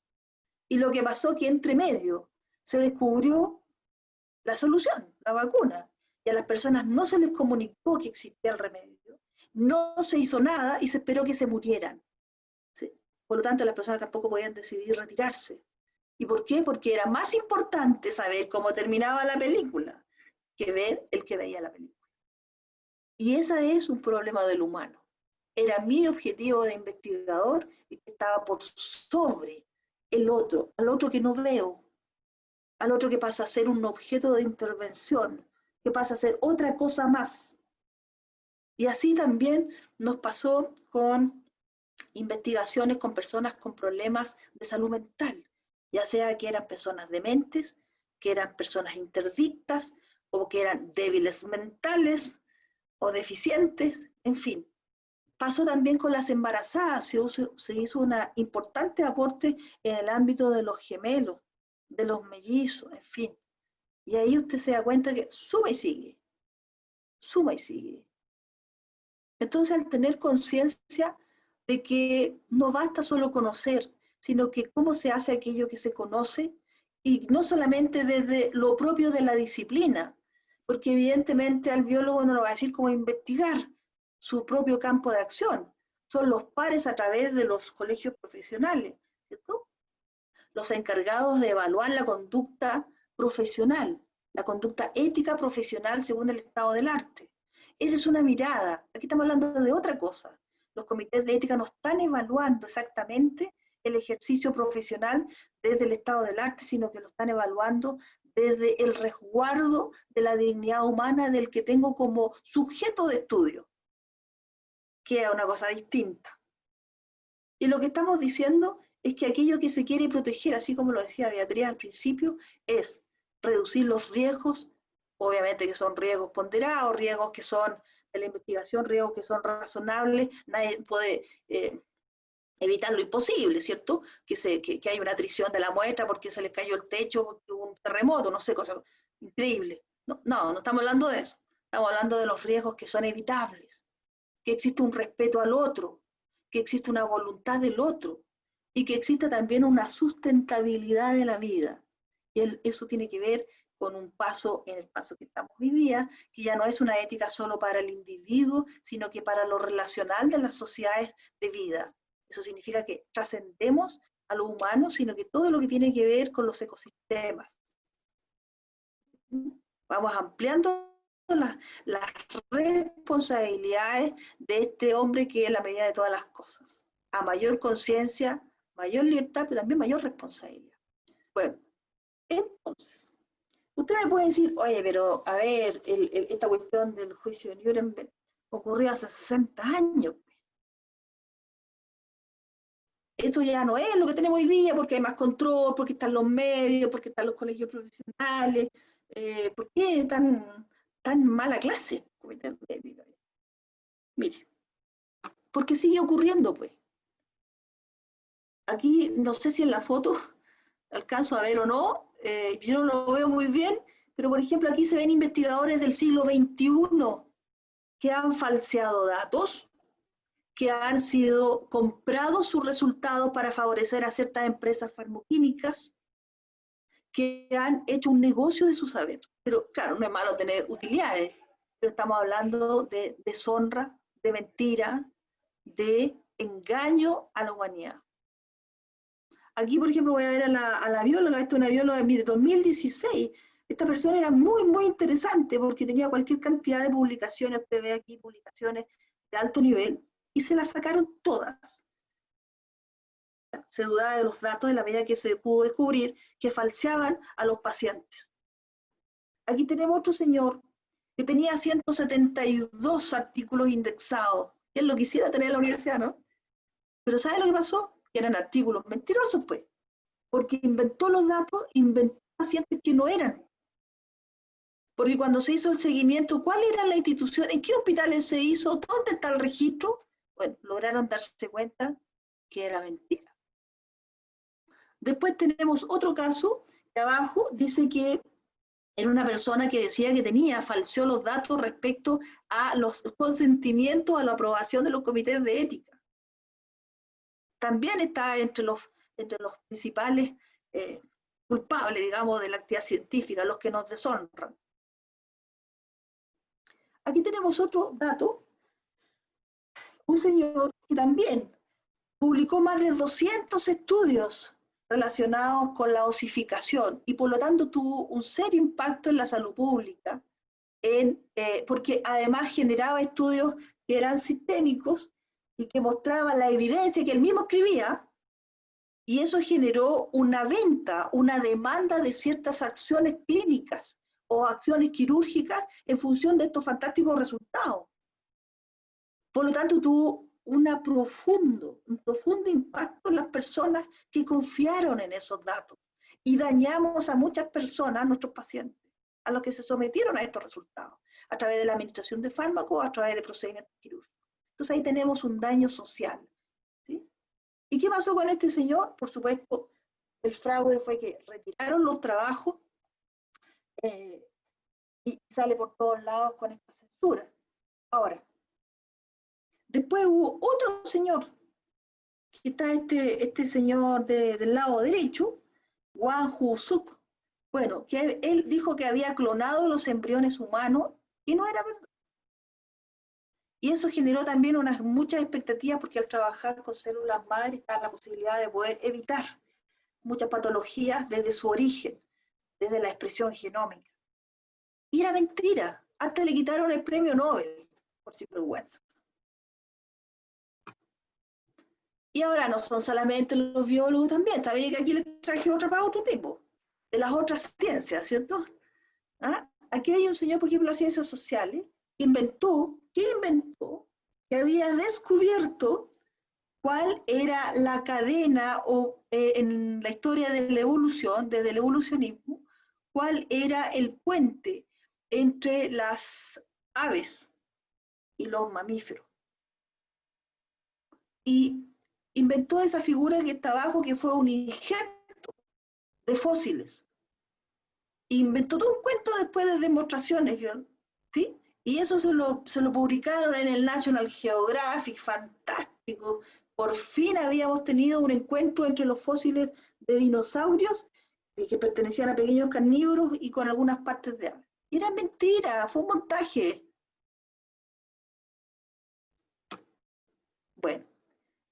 Y lo que pasó que entre medio se descubrió la solución, la vacuna, y a las personas no se les comunicó que existía el remedio, no se hizo nada y se esperó que se murieran. ¿Sí? Por lo tanto, las personas tampoco podían decidir retirarse. ¿Y por qué? Porque era más importante saber cómo terminaba la película que ver el que veía la película. Y ese es un problema del humano. Era mi objetivo de investigador y que estaba por sobre el otro, al otro que no veo, al otro que pasa a ser un objeto de intervención, que pasa a ser otra cosa más. Y así también nos pasó con investigaciones con personas con problemas de salud mental, ya sea que eran personas dementes, que eran personas interdictas, o que eran débiles mentales, o deficientes, en fin. Pasó también con las embarazadas, se hizo un importante aporte en el ámbito de los gemelos, de los mellizos, en fin. Y ahí usted se da cuenta que suma y sigue, suma y sigue. Entonces, al tener conciencia de que no basta solo conocer, sino que cómo se hace aquello que se conoce, y no solamente desde lo propio de la disciplina, porque evidentemente al biólogo no lo va a decir cómo investigar su propio campo de acción, son los pares a través de los colegios profesionales, ¿cierto? Los encargados de evaluar la conducta profesional, la conducta ética profesional según el estado del arte. Esa es una mirada. Aquí estamos hablando de otra cosa. Los comités de ética no están evaluando exactamente el ejercicio profesional desde el estado del arte, sino que lo están evaluando desde el resguardo de la dignidad humana del que tengo como sujeto de estudio, que es una cosa distinta. Y lo que estamos diciendo es que aquello que se quiere proteger, así como lo decía Beatriz al principio, es reducir los riesgos, obviamente que son riesgos ponderados, riesgos que son de la investigación, riesgos que son razonables, nadie puede evitar lo imposible, ¿cierto? Que hay una atrición de la muestra porque se les cayó el techo, porque hubo un terremoto, no sé, cosas increíbles. No estamos hablando de eso, estamos hablando de los riesgos que son evitables, que existe un respeto al otro, que existe una voluntad del otro, y que existe también una sustentabilidad de la vida. Y eso tiene que ver con un paso, en el paso que estamos hoy día, que ya no es una ética solo para el individuo, sino que para lo relacional de las sociedades de vida. Eso significa que trascendemos a lo humano, sino que todo lo que tiene que ver con los ecosistemas. Vamos ampliando las responsabilidades de este hombre que es la medida de todas las cosas. A mayor conciencia, mayor libertad, pero también mayor responsabilidad. Bueno, entonces, usted me puede decir, oye, pero a ver, esta cuestión del juicio de Nuremberg ocurrió hace 60 años. Esto ya no es lo que tenemos hoy día, porque hay más control, porque están los medios, porque están los colegios profesionales. ¿Por qué tan mala clase? Mire, porque sigue ocurriendo, pues. Aquí, no sé si en la foto alcanzo a ver o no, yo no lo veo muy bien, pero por ejemplo aquí se ven investigadores del siglo XXI que han falseado datos, que han sido comprados sus resultados para favorecer a ciertas empresas farmacoquímicas, que han hecho un negocio de su saber. Pero claro, no es malo tener utilidades, pero estamos hablando de deshonra, de mentira, de engaño a la humanidad. Aquí, por ejemplo, voy a ver a la bióloga, esta es una bióloga de 2016. Esta persona era muy interesante porque tenía cualquier cantidad de publicaciones, usted ve aquí publicaciones de alto nivel, y se las sacaron todas. Se dudaba de los datos en la medida que se pudo descubrir que falseaban a los pacientes. Aquí tenemos otro señor que tenía 172 artículos indexados. Él lo quisiera tener en la universidad, ¿no? Pero ¿sabe lo que pasó? Que eran artículos mentirosos, pues. Porque inventó los datos, inventó pacientes que no eran. Porque cuando se hizo el seguimiento, ¿cuál era la institución? ¿En qué hospitales se hizo? ¿Dónde está el registro? Bueno, lograron darse cuenta que era mentira. Después tenemos otro caso, que abajo dice que era una persona que decía que falseó los datos respecto a los consentimientos, a la aprobación de los comités de ética. También está entre los principales culpables, digamos, de la actividad científica, los que nos deshonran. Aquí tenemos otro dato, un señor que también publicó más de 200 estudios relacionados con la osificación y por lo tanto tuvo un serio impacto en la salud pública, porque además generaba estudios que eran sistémicos y que mostraban la evidencia que él mismo escribía, y eso generó una venta, una demanda de ciertas acciones clínicas o acciones quirúrgicas en función de estos fantásticos resultados. Por lo tanto, tuvo un profundo impacto en las personas que confiaron en esos datos. Y dañamos a muchas personas, a nuestros pacientes, a los que se sometieron a estos resultados, a través de la administración de fármacos, a través de procedimientos quirúrgicos. Entonces ahí tenemos un daño social, ¿sí? ¿Y qué pasó con este señor? Por supuesto, el fraude fue que retiraron los trabajos y sale por todos lados con esta censura. Ahora, después hubo otro señor, que está este señor del lado derecho, Wang Hu-suk. Bueno, que él dijo que había clonado los embriones humanos y no era verdad. Y eso generó también muchas expectativas porque al trabajar con células madre está la posibilidad de poder evitar muchas patologías desde su origen, desde la expresión genómica. Y era mentira, hasta le quitaron el premio Nobel por sinvergüenza. Y ahora no son solamente los biólogos también, está bien que aquí les traje otra para otro tipo, de las otras ciencias, ¿cierto? ¿Ah? Aquí hay un señor, por ejemplo, las ciencias sociales, que inventó, que había descubierto cuál era la cadena o en la historia de la evolución, desde el evolucionismo, cuál era el puente entre las aves y los mamíferos. Y inventó esa figura que está abajo, que fue un injerto de fósiles. Inventó todo un cuento después de demostraciones, ¿sí? Y eso se lo publicaron en el National Geographic, fantástico. Por fin habíamos tenido un encuentro entre los fósiles de dinosaurios que pertenecían a pequeños carnívoros y con algunas partes de aves. Y era mentira, fue un montaje. Bueno,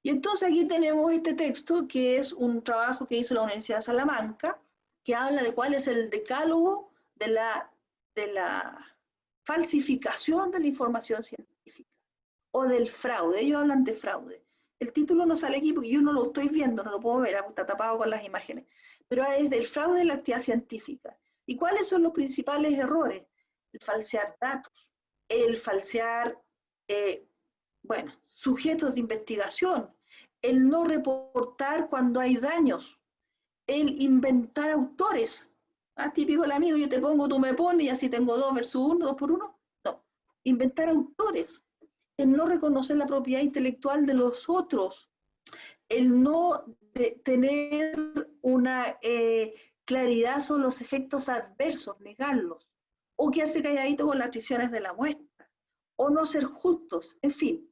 y entonces aquí tenemos este texto, que es un trabajo que hizo la Universidad de Salamanca, que habla de cuál es el decálogo de la falsificación de la información científica, o del fraude. Ellos hablan de fraude. El título no sale aquí porque yo no lo estoy viendo, no lo puedo ver, está tapado con las imágenes, pero es del fraude de la actividad científica. ¿Y cuáles son los principales errores? El falsear datos, el falsear, bueno, sujetos de investigación, el no reportar cuando hay daños, el inventar autores. Típico el amigo, yo te pongo, tú me pones, y así tengo 2 versus 1, 2 por 1. No, inventar autores, el no reconocer la propiedad intelectual de los otros, el no tener una claridad sobre los efectos adversos, negarlos, o quedarse calladito con las decisiones de la muestra, o no ser justos, en fin.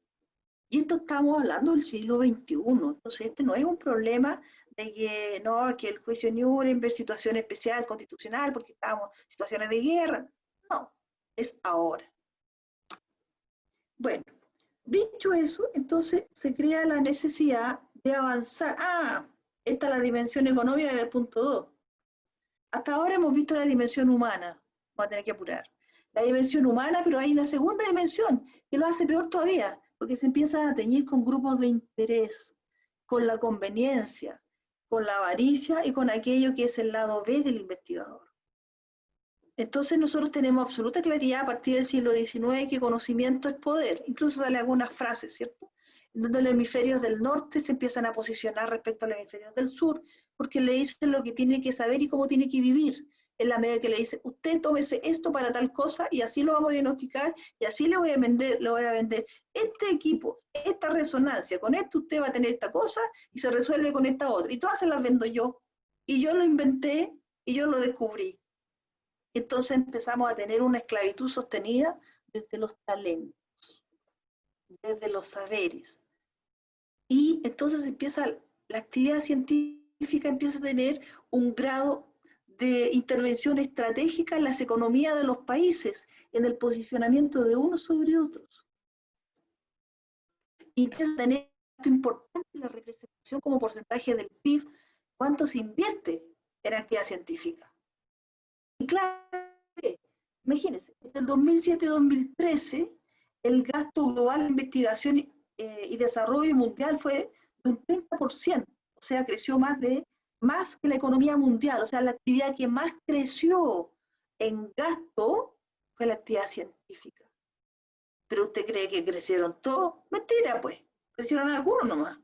Y esto estamos hablando del siglo XXI, entonces este no es un problema de que, no, que el juicio Nuremberg, situación especial, constitucional, porque estamos en situaciones de guerra. No, es ahora. Bueno, dicho eso, entonces se crea la necesidad de avanzar. Esta es la dimensión económica en el punto 2. Hasta ahora hemos visto la dimensión humana, vamos a tener que apurar. La dimensión humana, pero hay una segunda dimensión que lo hace peor todavía, porque se empiezan a teñir con grupos de interés, con la conveniencia, con la avaricia y con aquello que es el lado B del investigador. Entonces nosotros tenemos absoluta claridad a partir del siglo XIX que conocimiento es poder, incluso sale algunas frases, ¿cierto? En donde los hemisferios del norte se empiezan a posicionar respecto a los hemisferios del sur, porque le dicen lo que tiene que saber y cómo tiene que vivir, en la medida que le dice, usted tómese esto para tal cosa y así lo vamos a diagnosticar y así le voy a vender este equipo, esta resonancia, con esto usted va a tener esta cosa y se resuelve con esta otra. Y todas se las vendo yo. Y yo lo inventé y yo lo descubrí. Entonces empezamos a tener una esclavitud sostenida desde los talentos, desde los saberes. Y entonces empieza la actividad científica, empieza a tener un grado de intervención estratégica en las economías de los países, en el posicionamiento de unos sobre otros. Y empieza a tener importante la representación como porcentaje del PIB, cuánto se invierte en actividad científica. Y claro, imagínense, entre el 2007 y 2013, el gasto global en investigación y desarrollo mundial fue de un 30%, o sea, creció más que la economía mundial, o sea, la actividad que más creció en gasto fue la actividad científica. ¿Pero usted cree que crecieron todos? Mentira, pues, crecieron algunos nomás.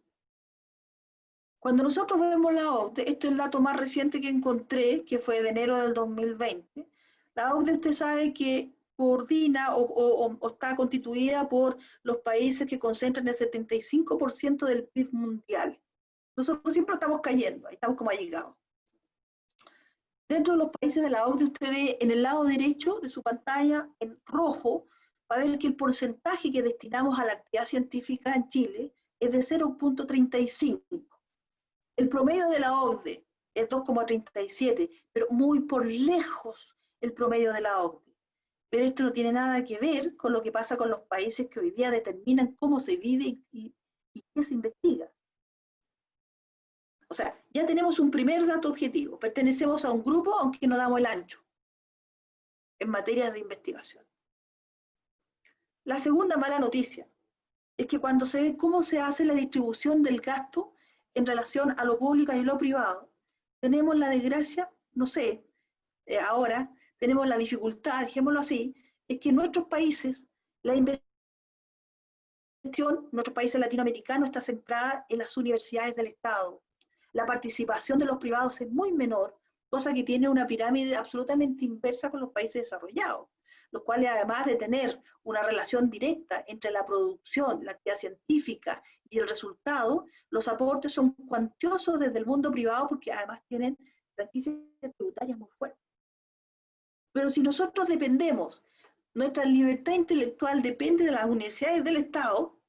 Cuando nosotros vemos la OCDE, este es el dato más reciente que encontré, que fue de enero del 2020, la OCDE usted sabe que coordina o está constituida por los países que concentran el 75% del PIB mundial. Nosotros siempre estamos cayendo, ahí estamos como allegados. Dentro de los países de la OCDE, usted ve en el lado derecho de su pantalla, en rojo, va a ver que el porcentaje que destinamos a la actividad científica en Chile es de 0.35. El promedio de la OCDE es 2.37, pero muy por lejos el promedio de la OCDE. Pero esto no tiene nada que ver con lo que pasa con los países que hoy día determinan cómo se vive y qué se investiga. O sea, ya tenemos un primer dato objetivo. Pertenecemos a un grupo, aunque no damos el ancho en materia de investigación. La segunda mala noticia es que cuando se ve cómo se hace la distribución del gasto en relación a lo público y lo privado, tenemos la desgracia, no sé, ahora tenemos la dificultad, dejémoslo así, es que en nuestros países la inversión, nuestros países latinoamericanos está centrada en las universidades del Estado. La participación de los privados es muy menor, cosa que tiene una pirámide absolutamente inversa con los países desarrollados, los cuales además de tener una relación directa entre la producción, la actividad científica y el resultado, los aportes son cuantiosos desde el mundo privado porque además tienen franquicias tributarias muy fuertes. Pero si nosotros dependemos, nuestra libertad intelectual depende de las universidades del Estado,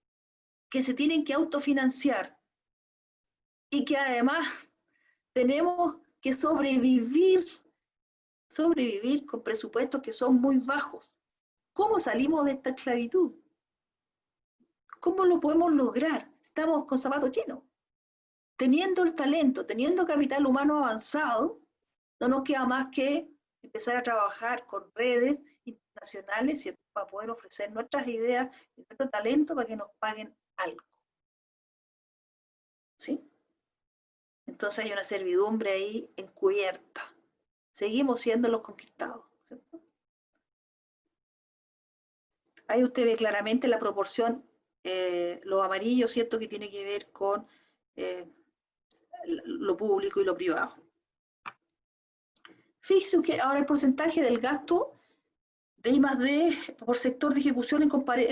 que se tienen que autofinanciar y que además tenemos que sobrevivir con presupuestos que son muy bajos. ¿Cómo salimos de esta esclavitud? ¿Cómo lo podemos lograr? Estamos con zapatos llenos. Teniendo el talento, teniendo capital humano avanzado, no nos queda más que empezar a trabajar con redes internacionales, ¿cierto?, para poder ofrecer nuestras ideas y nuestro talento para que nos paguen algo. ¿Sí? Entonces hay una servidumbre ahí encubierta. Seguimos siendo los conquistados, ¿cierto? Ahí usted ve claramente la proporción, lo amarillo, ¿cierto?, que tiene que ver con lo público y lo privado. Fíjese que ahora el porcentaje del gasto de I+D por sector de ejecución en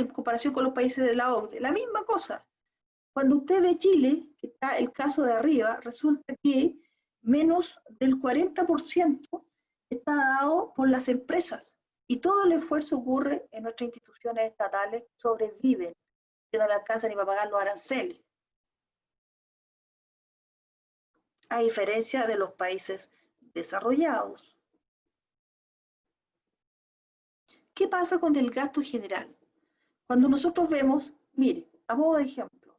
comparación con los países de la OCDE, la misma cosa. Cuando usted ve Chile, que está el caso de arriba, resulta que menos del 40% está dado por las empresas y todo el esfuerzo ocurre en nuestras instituciones estatales, sobreviven, que no le alcanzan ni para pagar los aranceles. A diferencia de los países desarrollados. ¿Qué pasa con el gasto general? Cuando nosotros vemos, mire, a modo de ejemplo,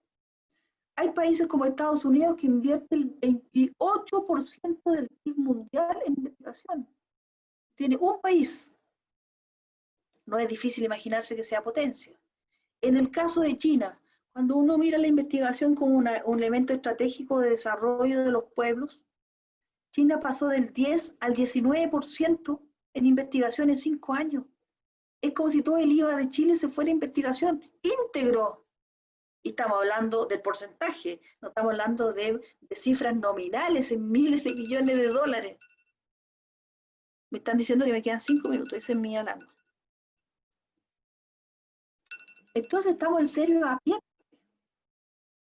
hay países como Estados Unidos que invierten el 28% del PIB mundial en investigación. Tiene un país. No es difícil imaginarse que sea potencia. En el caso de China, cuando uno mira la investigación como un elemento estratégico de desarrollo de los pueblos, China pasó del 10 al 19% en investigación en 5 años. Es como si todo el IVA de Chile se fuera a investigación íntegro. Y estamos hablando del porcentaje, no estamos hablando de cifras nominales en miles de millones de dólares. Me están diciendo que me quedan 5 minutos, esa es mi alarma. Entonces estamos en serio a pie.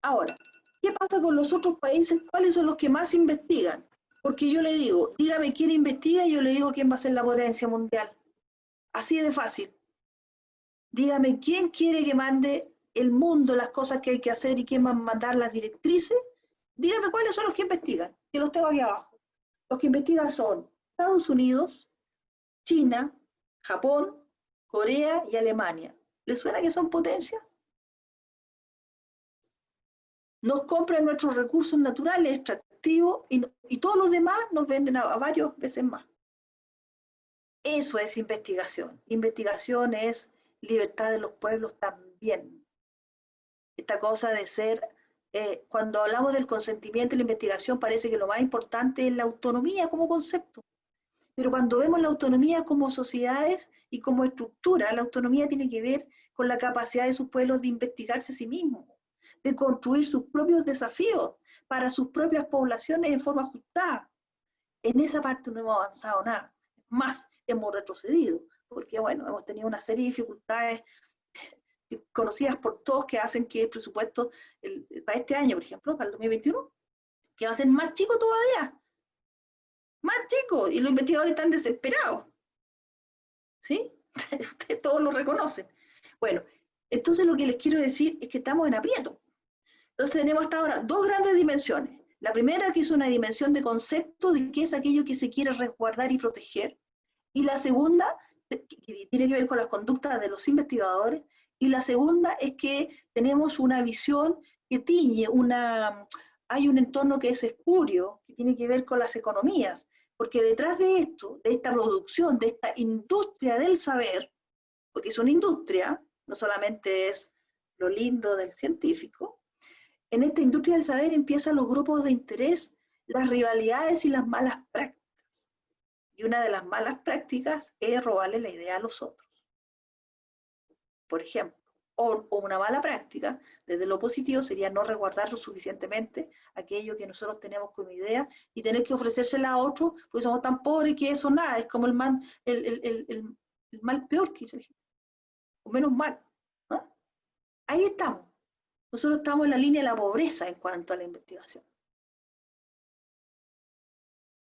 Ahora, ¿qué pasa con los otros países? ¿Cuáles son los que más investigan? Porque yo le digo, dígame quién investiga y yo le digo quién va a ser la potencia mundial. Así de fácil. Dígame quién quiere que mande el mundo las cosas que hay que hacer y quién va a mandar las directrices. Dígame cuáles son los que investigan, que los tengo aquí abajo. Los que investigan son Estados Unidos, China, Japón, Corea y Alemania. ¿Les suena que son potencias? Nos compran nuestros recursos naturales, extractivos, y todos los demás nos venden a varias veces más. Eso es investigación. Investigación es libertad de los pueblos también. Esta cosa de ser, cuando hablamos del consentimiento y la investigación, parece que lo más importante es la autonomía como concepto. Pero cuando vemos la autonomía como sociedades y como estructura, la autonomía tiene que ver con la capacidad de sus pueblos de investigarse a sí mismos, de construir sus propios desafíos para sus propias poblaciones en forma ajustada. En esa parte no hemos avanzado nada. Más, hemos retrocedido, porque bueno, hemos tenido una serie de dificultades conocidas por todos que hacen que el presupuesto para este año, por ejemplo, para el 2021, que va a ser más chico todavía. Más chico, y los investigadores están desesperados. ¿Sí? Ustedes todos lo reconocen. Bueno, entonces lo que les quiero decir es que estamos en aprieto. Entonces tenemos hasta ahora dos grandes dimensiones. La primera, que es una dimensión de concepto de qué es aquello que se quiere resguardar y proteger. Y la segunda, que tiene que ver con las conductas de los investigadores. Y la segunda es que tenemos una visión que tiñe, hay un entorno que es espurio, que tiene que ver con las economías. Porque detrás de esto, de esta producción, de esta industria del saber, porque es una industria, no solamente es lo lindo del científico, en esta industria del saber empiezan los grupos de interés, las rivalidades y las malas prácticas. Y una de las malas prácticas es robarle la idea a los otros. Por ejemplo, o una mala práctica, desde lo positivo, sería no resguardar lo suficientemente aquello que nosotros tenemos como idea y tener que ofrecérsela a otros, porque somos tan pobres que eso nada, es como el mal peor que dice, o menos mal, ¿no? Ahí estamos. Nosotros estamos en la línea de la pobreza en cuanto a la investigación.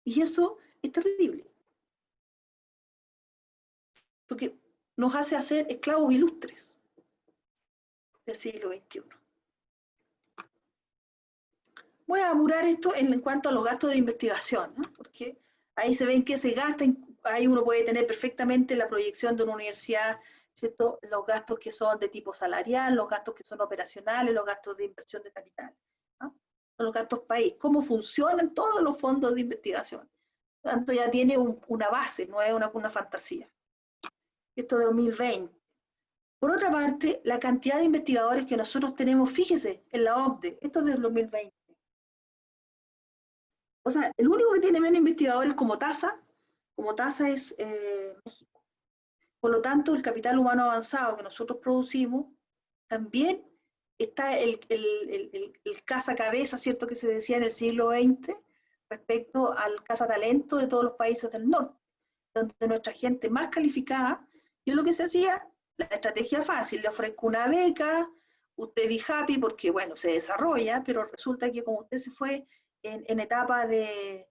Y eso es terrible. Porque nos hace hacer esclavos ilustres del siglo XXI. Voy a apurar esto en cuanto a los gastos de investigación, ¿no? Porque ahí se ven que se gastan, ahí uno puede tener perfectamente la proyección de una universidad, ¿cierto? Los gastos que son de tipo salarial, los gastos que son operacionales, los gastos de inversión de capital, ¿no? Los gastos país, cómo funcionan todos los fondos de investigación. Tanto ya tiene una base, no es una fantasía. Esto de 2020. Por otra parte, la cantidad de investigadores que nosotros tenemos, fíjese, en la OCDE, esto es del 2020. O sea, el único que tiene menos investigadores como tasa es México. Por lo tanto, el capital humano avanzado que nosotros producimos, también está el caza-cabeza, ¿cierto?, que se decía en el siglo XX, respecto al caza-talento de todos los países del norte, donde nuestra gente más calificada, y lo que se hacía, la estrategia fácil, le ofrezco una beca, usted be happy porque, bueno, se desarrolla, pero resulta que como usted se fue en etapa de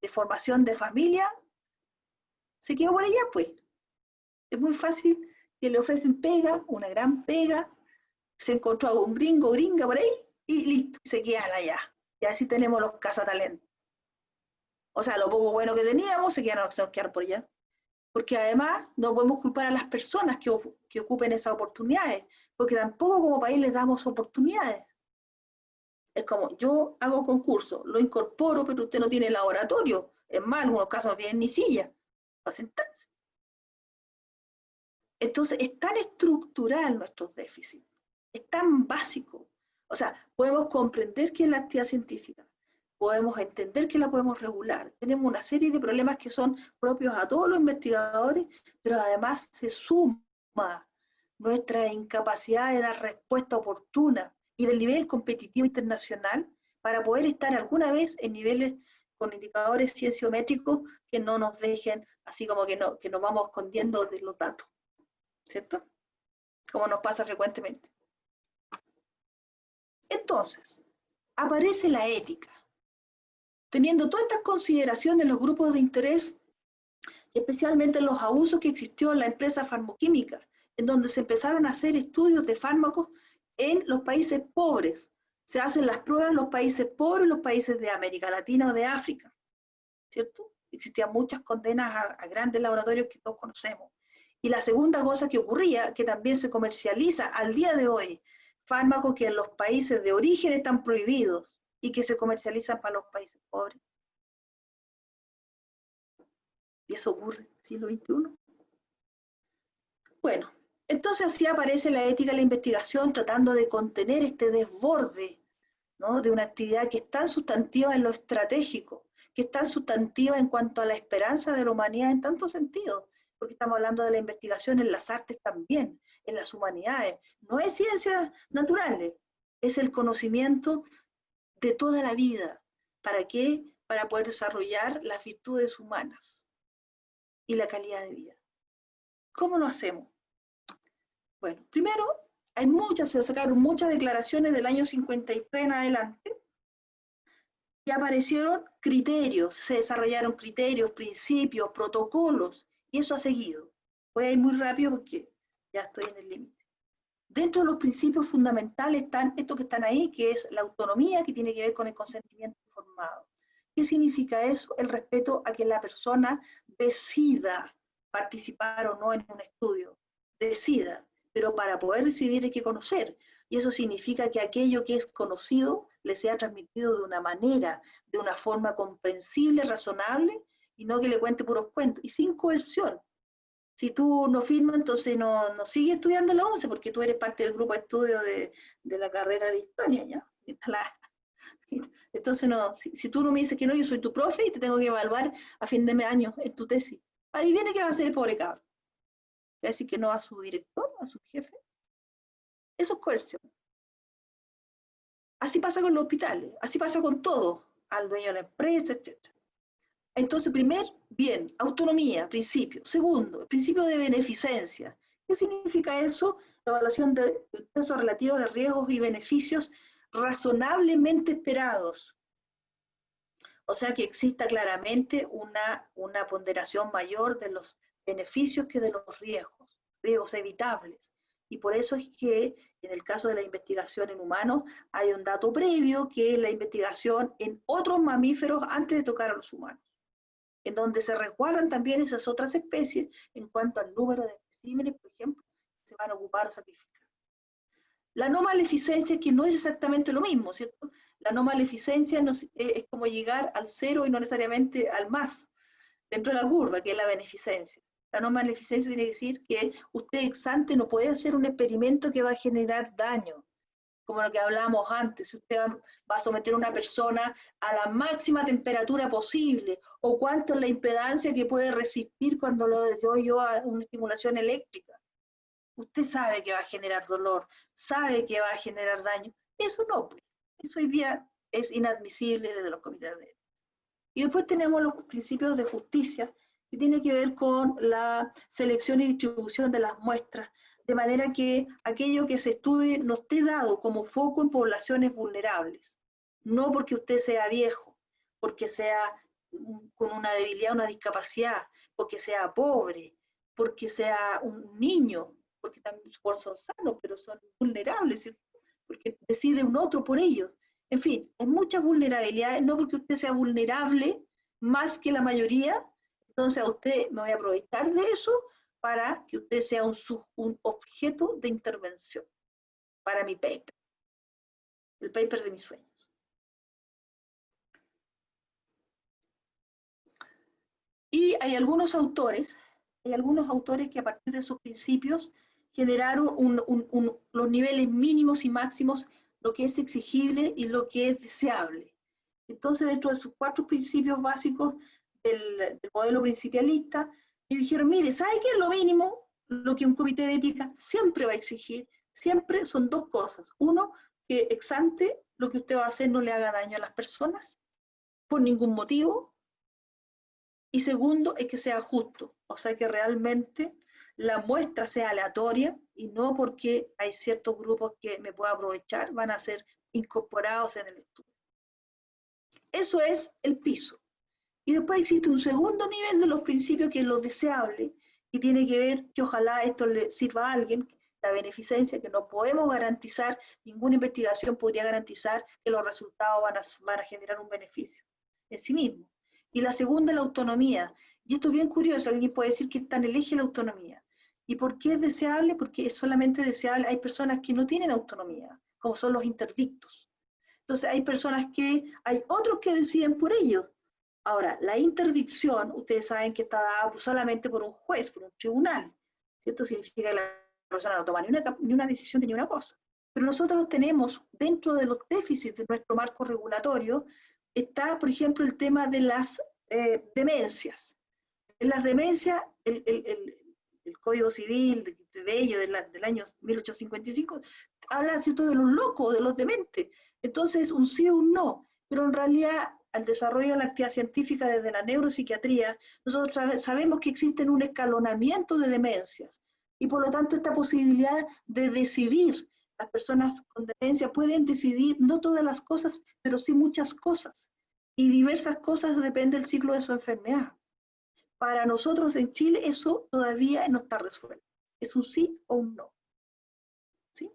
formación de familia, se quedó por allá, pues. Es muy fácil que le ofrecen pega, una gran pega, se encontró a un gringo, gringa por ahí, y listo, se quedan allá. Y así tenemos los cazatalentos. O sea, lo poco bueno que teníamos, se quedaron por allá. Porque además no podemos culpar a las personas que ocupen esas oportunidades, porque tampoco como país les damos oportunidades. Es como, yo hago concurso, lo incorporo, pero usted no tiene laboratorio. Es más, en algunos casos no tienen ni silla para sentarse. Entonces, es tan estructural nuestros déficits, es tan básico. O sea, podemos comprender qué es la actividad científica, podemos entender que la podemos regular. Tenemos una serie de problemas que son propios a todos los investigadores, pero además se suma nuestra incapacidad de dar respuesta oportuna y del nivel competitivo internacional para poder estar alguna vez en niveles con indicadores cienciométricos que no nos dejen así como que nos vamos escondiendo de los datos, ¿cierto? Como nos pasa frecuentemente. Entonces, aparece la ética. Teniendo todas estas consideraciones, los grupos de interés, especialmente los abusos que existió en la empresa farmoquímica, en donde se empezaron a hacer estudios de fármacos en los países pobres. Se hacen las pruebas en los países pobres, en los países de América Latina o de África, ¿cierto? Existían muchas condenas a grandes laboratorios que todos conocemos. Y la segunda cosa que ocurría, que también se comercializa al día de hoy, fármacos que en los países de origen están prohibidos, y que se comercializan para los países pobres. Y eso ocurre en el siglo XXI. Bueno, entonces así aparece la ética de la investigación tratando de contener este desborde, ¿no?, de una actividad que es tan sustantiva en lo estratégico, que es tan sustantiva en cuanto a la esperanza de la humanidad en tantos sentidos, porque estamos hablando de la investigación en las artes también, en las humanidades. No es ciencias naturales, es el conocimiento de toda la vida. ¿Para qué? Para poder desarrollar las virtudes humanas y la calidad de vida. ¿Cómo lo hacemos? Bueno, primero, se sacaron muchas declaraciones del año 53 en adelante y aparecieron criterios, se desarrollaron criterios, principios, protocolos, y eso ha seguido. Voy a ir muy rápido porque ya estoy en el límite. Dentro de los principios fundamentales están estos que están ahí, que es la autonomía, que tiene que ver con el consentimiento informado. ¿Qué significa eso? El respeto a que la persona decida participar o no en un estudio. Decida, pero para poder decidir hay que conocer. Y eso significa que aquello que es conocido le sea transmitido de una manera, de una forma comprensible, razonable, y no que le cuente puros cuentos, y sin coerción. Si tú no firmas, entonces no sigues estudiando la 11, porque tú eres parte del grupo de estudio de la carrera de historia, ¿ya? Entonces, no, si tú no me dices que no, yo soy tu profe y te tengo que evaluar a fin de año en tu tesis. Ahí viene que va a ser el pobre cabrón. Le va a decir que no a su director, a su jefe. Eso es coerción. Así pasa con los hospitales, así pasa con todo, al dueño de la empresa, etc. Entonces, bien, autonomía, principio. Segundo, el principio de beneficencia. ¿Qué significa eso? La evaluación del peso relativo de riesgos y beneficios razonablemente esperados. O sea, que exista claramente una ponderación mayor de los beneficios que de los riesgos evitables. Y por eso es que en el caso de la investigación en humanos hay un dato previo que es la investigación en otros mamíferos antes de tocar a los humanos, en donde se resguardan también esas otras especies en cuanto al número de especímenes, por ejemplo, que se van a ocupar o sacrificar. La no maleficencia, que no es exactamente lo mismo, ¿cierto? La no maleficencia es como llegar al cero y no necesariamente al más, dentro de la curva, que es la beneficencia. La no maleficencia tiene que decir que usted ex ante no puede hacer un experimento que va a generar daño, como lo que hablábamos antes. Si usted va a someter a una persona a la máxima temperatura posible, o cuánto es la impedancia que puede resistir cuando lo doy yo a una estimulación eléctrica. Usted sabe que va a generar dolor, sabe que va a generar daño. Eso no, pues. Eso hoy día es inadmisible desde los comités de ética. Y después tenemos los principios de justicia, que tiene que ver con la selección y distribución de las muestras, de manera que aquello que se estudie no esté dado como foco en poblaciones vulnerables. No porque usted sea viejo, porque sea con una debilidad, una discapacidad, porque sea pobre, porque sea un niño, porque también son sanos, pero son vulnerables, ¿cierto? Porque decide un otro por ellos. En fin, hay muchas vulnerabilidades, no porque usted sea vulnerable más que la mayoría, entonces a usted me voy a aprovechar de eso para que usted sea un objeto de intervención para mi paper, el paper de mis sueños. Y hay algunos autores que a partir de esos principios generaron los niveles mínimos y máximos, lo que es exigible y lo que es deseable. Entonces, dentro de sus 4 principios básicos del modelo principialista, y dijeron, mire, ¿sabe qué es lo mínimo? Lo que un comité de ética siempre va a exigir, siempre son 2 cosas. Uno, que ex ante lo que usted va a hacer no le haga daño a las personas, por ningún motivo. Y segundo, es que sea justo, o sea, que realmente la muestra sea aleatoria y no porque hay ciertos grupos que me puedan aprovechar, van a ser incorporados en el estudio. Eso es el piso. Y después existe un segundo nivel de los principios, que es lo deseable, y tiene que ver que ojalá esto le sirva a alguien, la beneficencia, que no podemos garantizar, ninguna investigación podría garantizar que los resultados van a generar un beneficio en sí mismo. Y la segunda es la autonomía. Y esto es bien curioso, alguien puede decir que está en el eje de la autonomía. ¿Y por qué es deseable? Porque es solamente deseable, hay personas que no tienen autonomía, como son los interdictos. Entonces hay hay otros que deciden por ellos. Ahora, la interdicción, ustedes saben que está dada solamente por un juez, por un tribunal, ¿cierto? Significa que la persona no toma ni una decisión de ni una cosa. Pero nosotros tenemos, dentro de los déficits de nuestro marco regulatorio, está, por ejemplo, el tema de las demencias. En las demencias, el Código Civil de Bello del año 1855 habla, ¿cierto?, de los locos, de los dementes. Entonces, un sí o un no. Pero en realidad, al desarrollo de la actividad científica desde la neuropsiquiatría, nosotros sabemos que existe un escalonamiento de demencias. Y por lo tanto, esta posibilidad de decidir, las personas con demencia pueden decidir no todas las cosas, pero sí muchas cosas. Y diversas cosas depende del ciclo de su enfermedad. Para nosotros en Chile eso todavía no está resuelto. Es un sí o un no. ¿Sí?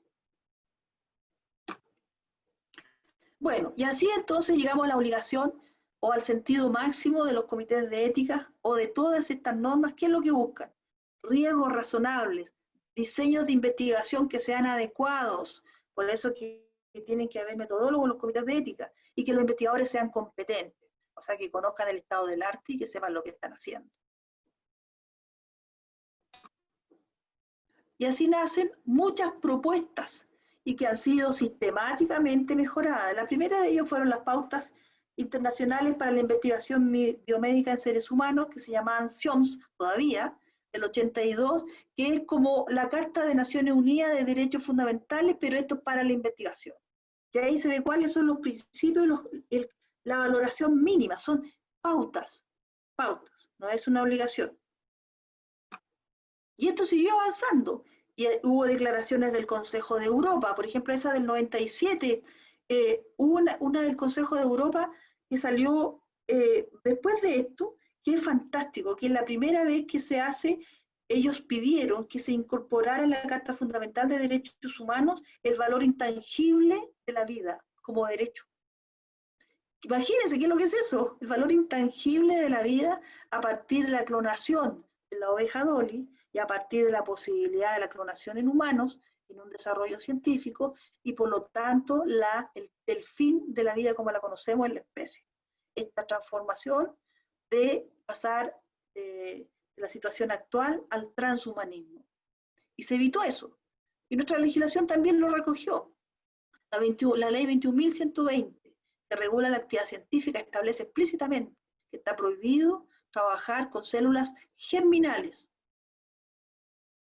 Bueno, y así entonces llegamos a la obligación o al sentido máximo de los comités de ética o de todas estas normas. ¿Qué es lo que buscan? Riesgos razonables, diseños de investigación que sean adecuados. Por eso que tienen que haber metodólogos en los comités de ética y que los investigadores sean competentes. O sea, que conozcan el estado del arte y que sepan lo que están haciendo. Y así nacen muchas propuestas y que han sido sistemáticamente mejoradas. La primera de ellas fueron las pautas internacionales para la investigación biomédica en seres humanos, que se llamaban CIOMS todavía, del 82, que es como la Carta de Naciones Unidas de Derechos Fundamentales, pero esto es para la investigación. Y ahí se ve cuáles son los principios, la valoración mínima, son pautas, no es una obligación. Y esto siguió avanzando. Y hubo declaraciones del Consejo de Europa, por ejemplo, esa del 97, hubo una del Consejo de Europa que salió después de esto, que es fantástico, que es la primera vez que se hace, ellos pidieron que se incorporara en la Carta Fundamental de Derechos Humanos el valor intangible de la vida como derecho. Imagínense qué es lo que es eso, el valor intangible de la vida a partir de la clonación de la oveja Dolly y a partir de la posibilidad de la clonación en humanos, en un desarrollo científico, y por lo tanto el fin de la vida como la conocemos en la especie. Esta transformación de pasar de la situación actual al transhumanismo. Y se evitó eso. Y nuestra legislación también lo recogió. La ley 21.120, que regula la actividad científica, establece explícitamente que está prohibido trabajar con células germinales.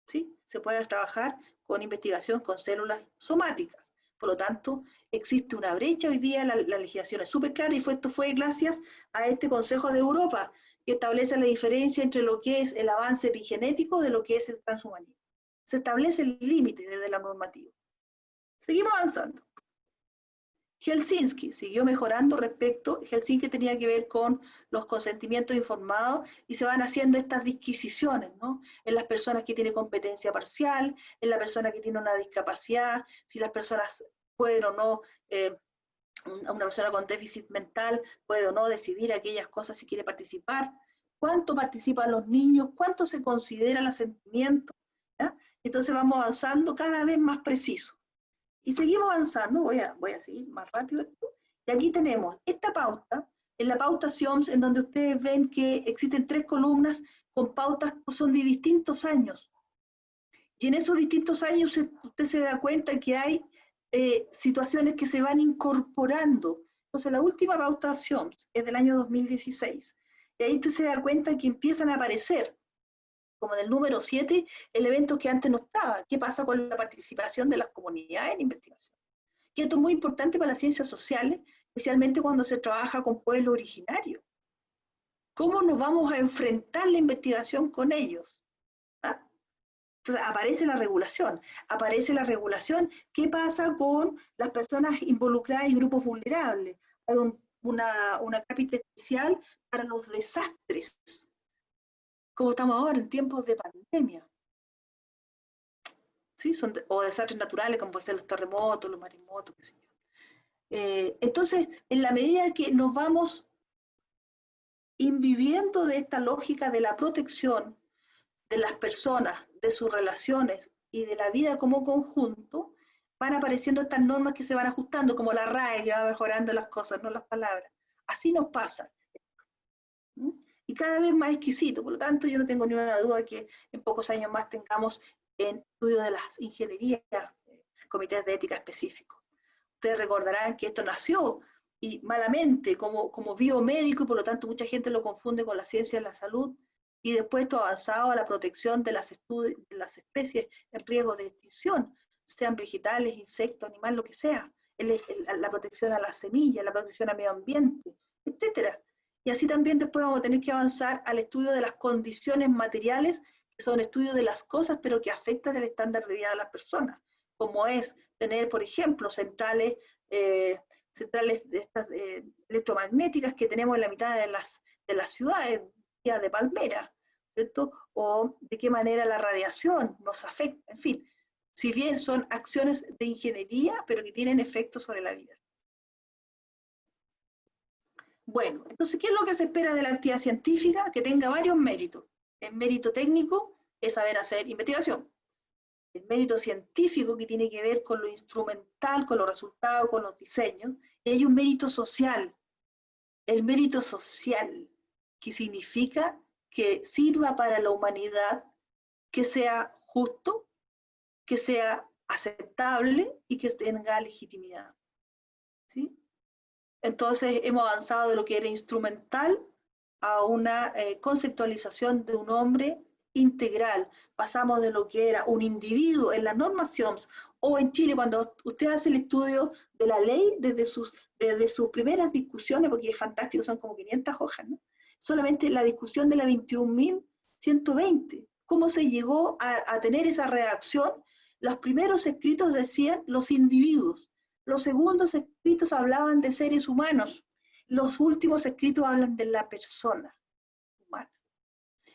¿Sí? Se puede trabajar con investigación con células somáticas. Por lo tanto, existe una brecha hoy día, la legislación es súper clara, y esto fue gracias a este Consejo de Europa, que establece la diferencia entre lo que es el avance epigenético de lo que es el transhumanismo. Se establece el límite desde la normativa. Seguimos avanzando. Helsinki siguió mejorando respecto, Helsinki tenía que ver con los consentimientos informados, y se van haciendo estas disquisiciones, ¿no? En las personas que tienen competencia parcial, en la persona que tiene una discapacidad, si las personas pueden o no, una persona con déficit mental puede o no decidir aquellas cosas si quiere participar, cuánto participan los niños, cuánto se considera el asentimiento, ¿ya? Entonces vamos avanzando cada vez más preciso. Y seguimos avanzando, voy a seguir más rápido esto, y aquí tenemos esta pauta, en la pauta CIOMS, en donde ustedes ven que existen 3 columnas con pautas que son de distintos años. Y en esos distintos años usted se da cuenta que hay situaciones que se van incorporando. Entonces la última pauta CIOMS es del año 2016, y ahí usted se da cuenta que empiezan a aparecer, como en el número 7, elementos que antes no estaban. ¿Qué pasa con la participación de las comunidades en investigación? Y esto es muy importante para las ciencias sociales, especialmente cuando se trabaja con pueblos originarios. ¿Cómo nos vamos a enfrentar la investigación con ellos? ¿Ah? Entonces aparece la regulación. ¿Qué pasa con las personas involucradas y grupos vulnerables? Hay una capítulo especial para los desastres, como estamos ahora en tiempos de pandemia. ¿Sí? O desastres naturales, como pueden ser los terremotos, los maremotos, qué sé yo. Entonces, en la medida que nos vamos inviviendo de esta lógica de la protección de las personas, de sus relaciones y de la vida como conjunto, van apareciendo estas normas que se van ajustando, como la RAE, que va mejorando las cosas, no las palabras. Así nos pasa. ¿Mm? Y cada vez más exquisito. Por lo tanto, yo no tengo ninguna duda que en pocos años más tengamos en estudio de las ingenierías, comités de ética específicos. Ustedes recordarán que esto nació y malamente como biomédico, y por lo tanto mucha gente lo confunde con la ciencia de la salud, y después esto ha avanzado a la protección de las especies en riesgo de extinción, sean vegetales, insectos, animales, lo que sea, la protección a las semillas, la protección al medio ambiente, etcétera. Y así también después vamos a tener que avanzar al estudio de las condiciones materiales, que son estudios de las cosas, pero que afectan el estándar de vida de las personas, como es tener, por ejemplo, centrales de estas electromagnéticas que tenemos en la mitad de las ciudades, de palmeras, ¿cierto? O de qué manera la radiación nos afecta, en fin, si bien son acciones de ingeniería, pero que tienen efectos sobre la vida. Bueno, entonces, ¿qué es lo que se espera de la actividad científica? Que tenga varios méritos. El mérito técnico es saber hacer investigación. El mérito científico, que tiene que ver con lo instrumental, con los resultados, con los diseños. Y hay un mérito social. El mérito social, que significa que sirva para la humanidad, que sea justo, que sea aceptable y que tenga legitimidad. ¿Sí? Entonces hemos avanzado de lo que era instrumental a una conceptualización de un hombre integral. Pasamos de lo que era un individuo en las normas SIOMS, o en Chile, cuando usted hace el estudio de la ley desde sus primeras discusiones, porque es fantástico, son como 500 hojas, ¿no? Solamente la discusión de la 21.120, cómo se llegó a tener esa redacción. Los primeros escritos decían los individuos, los segundos escritos hablaban de seres humanos, los últimos escritos hablan de la persona humana.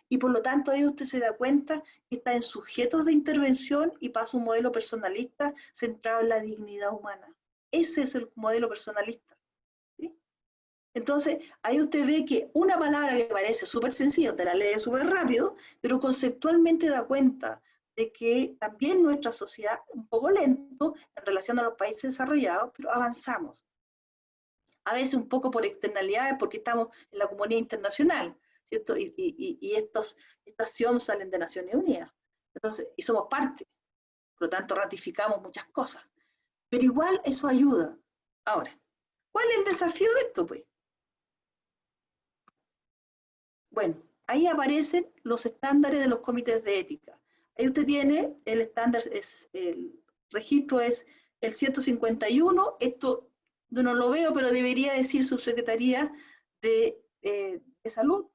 Y por lo tanto ahí usted se da cuenta que está en sujetos de intervención y pasa un modelo personalista centrado en la dignidad humana. Ese es el modelo personalista. ¿Sí? Entonces, ahí usted ve que una palabra que parece súper sencilla, te la lee súper rápido, pero conceptualmente da cuenta de que también nuestra sociedad, un poco lento en relación a los países desarrollados, pero avanzamos. A veces un poco por externalidades, porque estamos en la comunidad internacional, ¿cierto? Y estas SIOM salen de Naciones Unidas. Entonces, y somos parte, por lo tanto ratificamos muchas cosas. Pero igual eso ayuda. Ahora, ¿cuál es el desafío de esto, pues? Bueno, ahí aparecen los estándares de los comités de ética. Ahí usted tiene el estándar, el registro es el 151, esto yo no lo veo, pero debería decir Subsecretaría de Salud.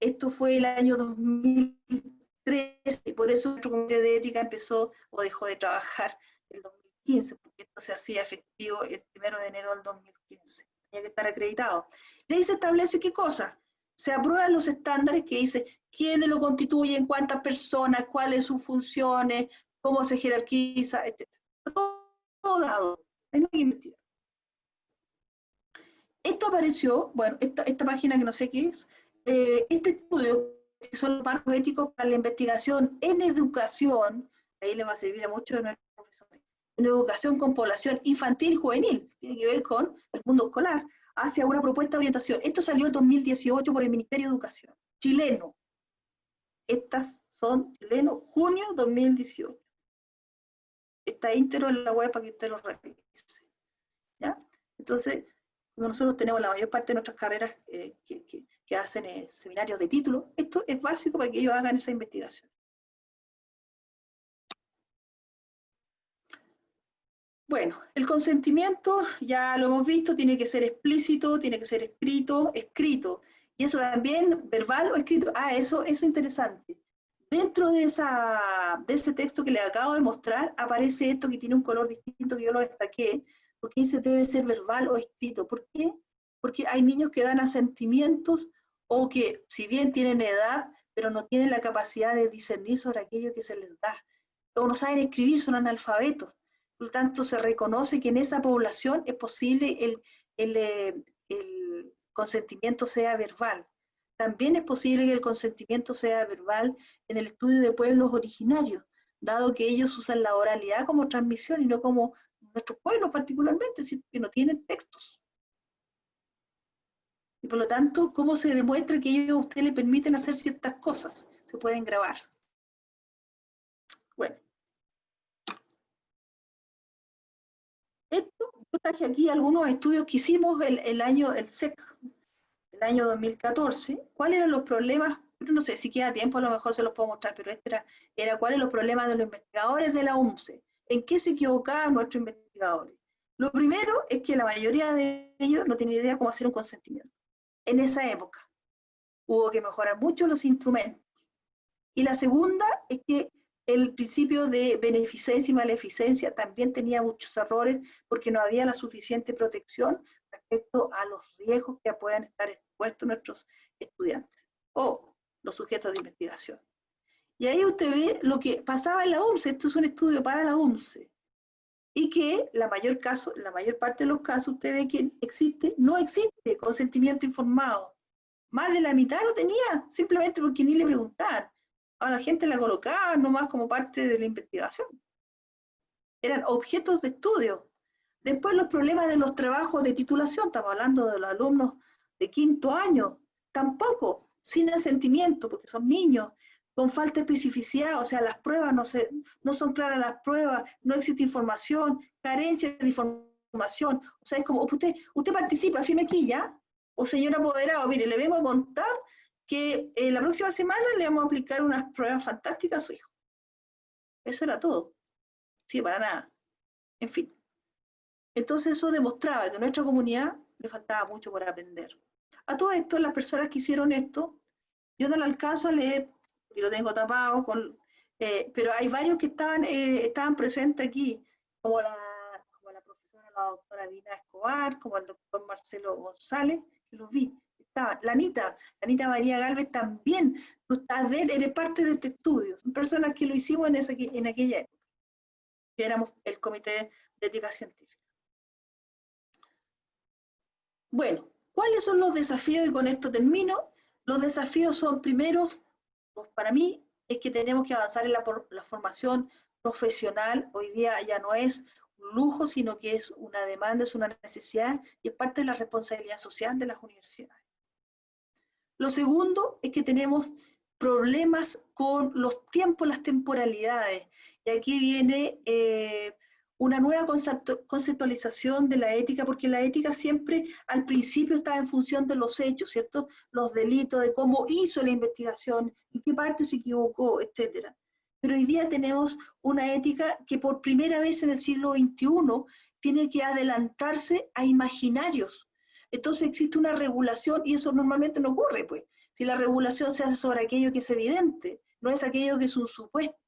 Esto fue el año 2013, y por eso nuestro comité de ética empezó o dejó de trabajar el 2015, porque esto se hacía efectivo el 1 de enero del 2015. Tenía que estar acreditado. De ahí se establece qué cosa. Se aprueban los estándares que dice quiénes lo constituyen, cuántas personas, cuáles sus funciones, cómo se jerarquiza, etc. Todo dado. Ahí no hay que investigar. Esto apareció, bueno, esta página que no sé qué es, este estudio, que son los marcos éticos para la investigación en educación, ahí le va a servir a muchos de nuestros profesores, en educación con población infantil y juvenil, tiene que ver con el mundo escolar, hacia una propuesta de orientación. Esto salió en 2018 por el Ministerio de Educación, chileno. Estas son chileno, junio 2018. Está íntegro en la web para que usted lo revise. ¿Ya? Entonces, como nosotros tenemos la mayor parte de nuestras carreras que hacen seminarios de título, esto es básico para que ellos hagan esa investigación. Bueno, el consentimiento, ya lo hemos visto, tiene que ser explícito, tiene que ser escrito. Y eso también, verbal o escrito. Ah, eso es interesante. Dentro de ese texto que le acabo de mostrar, aparece esto que tiene un color distinto, que yo lo destaqué, porque dice debe ser verbal o escrito. ¿Por qué? Porque hay niños que dan asentimientos o que, si bien tienen edad, pero no tienen la capacidad de discernir sobre aquello que se les da. O no saben escribir, son analfabetos. Por lo tanto, se reconoce que en esa población es posible el consentimiento sea verbal. También es posible que el consentimiento sea verbal en el estudio de pueblos originarios, dado que ellos usan la oralidad como transmisión y no como nuestros pueblos particularmente, que no tienen textos. Y por lo tanto, ¿cómo se demuestra que ellos a usted le permiten hacer ciertas cosas? Se pueden grabar. Bueno. Esto, yo traje aquí algunos estudios que hicimos el año 2014. ¿Cuáles eran los problemas? No sé, si queda tiempo a lo mejor se los puedo mostrar, pero este era cuáles eran los problemas de los investigadores de la UMCE. ¿En qué se equivocaban nuestros investigadores? Lo primero es que la mayoría de ellos no tienen idea cómo hacer un consentimiento. En esa época hubo que mejorar mucho los instrumentos. Y la segunda es que el principio de beneficencia y maleficencia también tenía muchos errores porque no había la suficiente protección respecto a los riesgos que puedan estar expuestos nuestros estudiantes o los sujetos de investigación. Y ahí usted ve lo que pasaba en la UMCE. Esto es un estudio para la UMCE. Y que la mayor parte de los casos usted ve que no existe consentimiento informado. Más de la mitad lo tenía, simplemente porque ni le preguntaban. A la gente la colocaban nomás como parte de la investigación. Eran objetos de estudio. Después los problemas de los trabajos de titulación, estamos hablando de los alumnos de 5º año, tampoco, sin asentimiento, porque son niños, con falta de especificidad, o sea, las pruebas no son claras las pruebas, no existe información, carencia de información, o sea, es como, usted participa, firme aquí ya, o señor apoderado, mire, le vengo a contar que la próxima semana le vamos a aplicar unas pruebas fantásticas a su hijo. Eso era todo. Sí, para nada. En fin. Entonces eso demostraba que a nuestra comunidad le faltaba mucho por aprender. A todo esto, las personas que hicieron esto, yo no lo alcanzo a leer, y lo tengo tapado, pero hay varios que estaban presentes aquí, como la profesora, la doctora Dina Escobar, como el doctor Marcelo González, que los vi. Estaban, la Anita María Galvez también, eres parte de este estudio, son personas que lo hicimos en aquella época, que éramos el Comité de Ética Científica. Bueno, ¿cuáles son los desafíos? Y con esto termino. Los desafíos son, primero, pues para mí, es que tenemos que avanzar en la formación profesional. Hoy día ya no es un lujo, sino que es una demanda, es una necesidad y es parte de la responsabilidad social de las universidades. Lo segundo es que tenemos problemas con los tiempos, las temporalidades. Y aquí viene una nueva conceptualización de la ética, porque la ética siempre al principio estaba en función de los hechos, ¿cierto? Los delitos, de cómo hizo la investigación, en qué parte se equivocó, etc. Pero hoy día tenemos una ética que por primera vez en el siglo XXI tiene que adelantarse a imaginarios. Entonces existe una regulación y eso normalmente no ocurre, pues. Si la regulación se hace sobre aquello que es evidente, no es aquello que es un supuesto,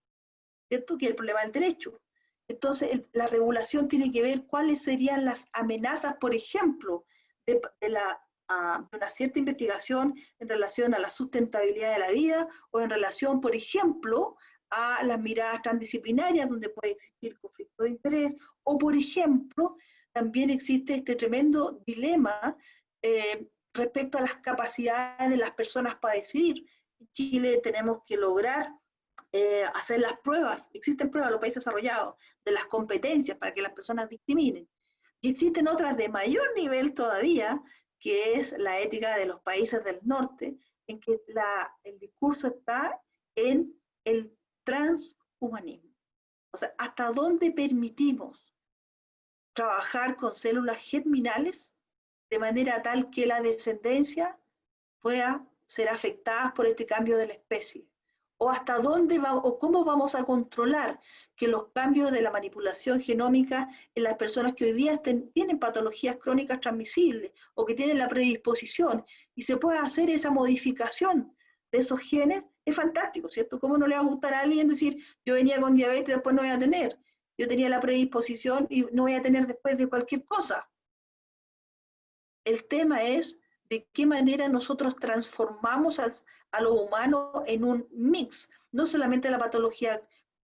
¿cierto? Que es el problema del derecho. Entonces la regulación tiene que ver cuáles serían las amenazas, por ejemplo, de una cierta investigación en relación a la sustentabilidad de la vida o en relación, por ejemplo, a las miradas transdisciplinarias donde puede existir conflicto de interés o, por ejemplo, también existe este tremendo dilema respecto a las capacidades de las personas para decidir. En Chile tenemos que lograr hacer las pruebas, existen pruebas en los países desarrollados, de las competencias para que las personas discriminen. Y existen otras de mayor nivel todavía, que es la ética de los países del norte, en que el discurso está en el transhumanismo. O sea, ¿hasta dónde permitimos trabajar con células germinales de manera tal que la descendencia pueda ser afectada por este cambio de la especie? ¿O hasta dónde o cómo vamos a controlar que los cambios de la manipulación genómica en las personas que hoy día tienen patologías crónicas transmisibles o que tienen la predisposición y se pueda hacer esa modificación de esos genes? Es fantástico, ¿cierto? ¿Cómo no le va a gustar a alguien decir, yo venía con diabetes y después no voy a tener? Yo tenía la predisposición y no voy a tener después de cualquier cosa. El tema es de qué manera nosotros transformamos a lo humano en un mix, no solamente la patología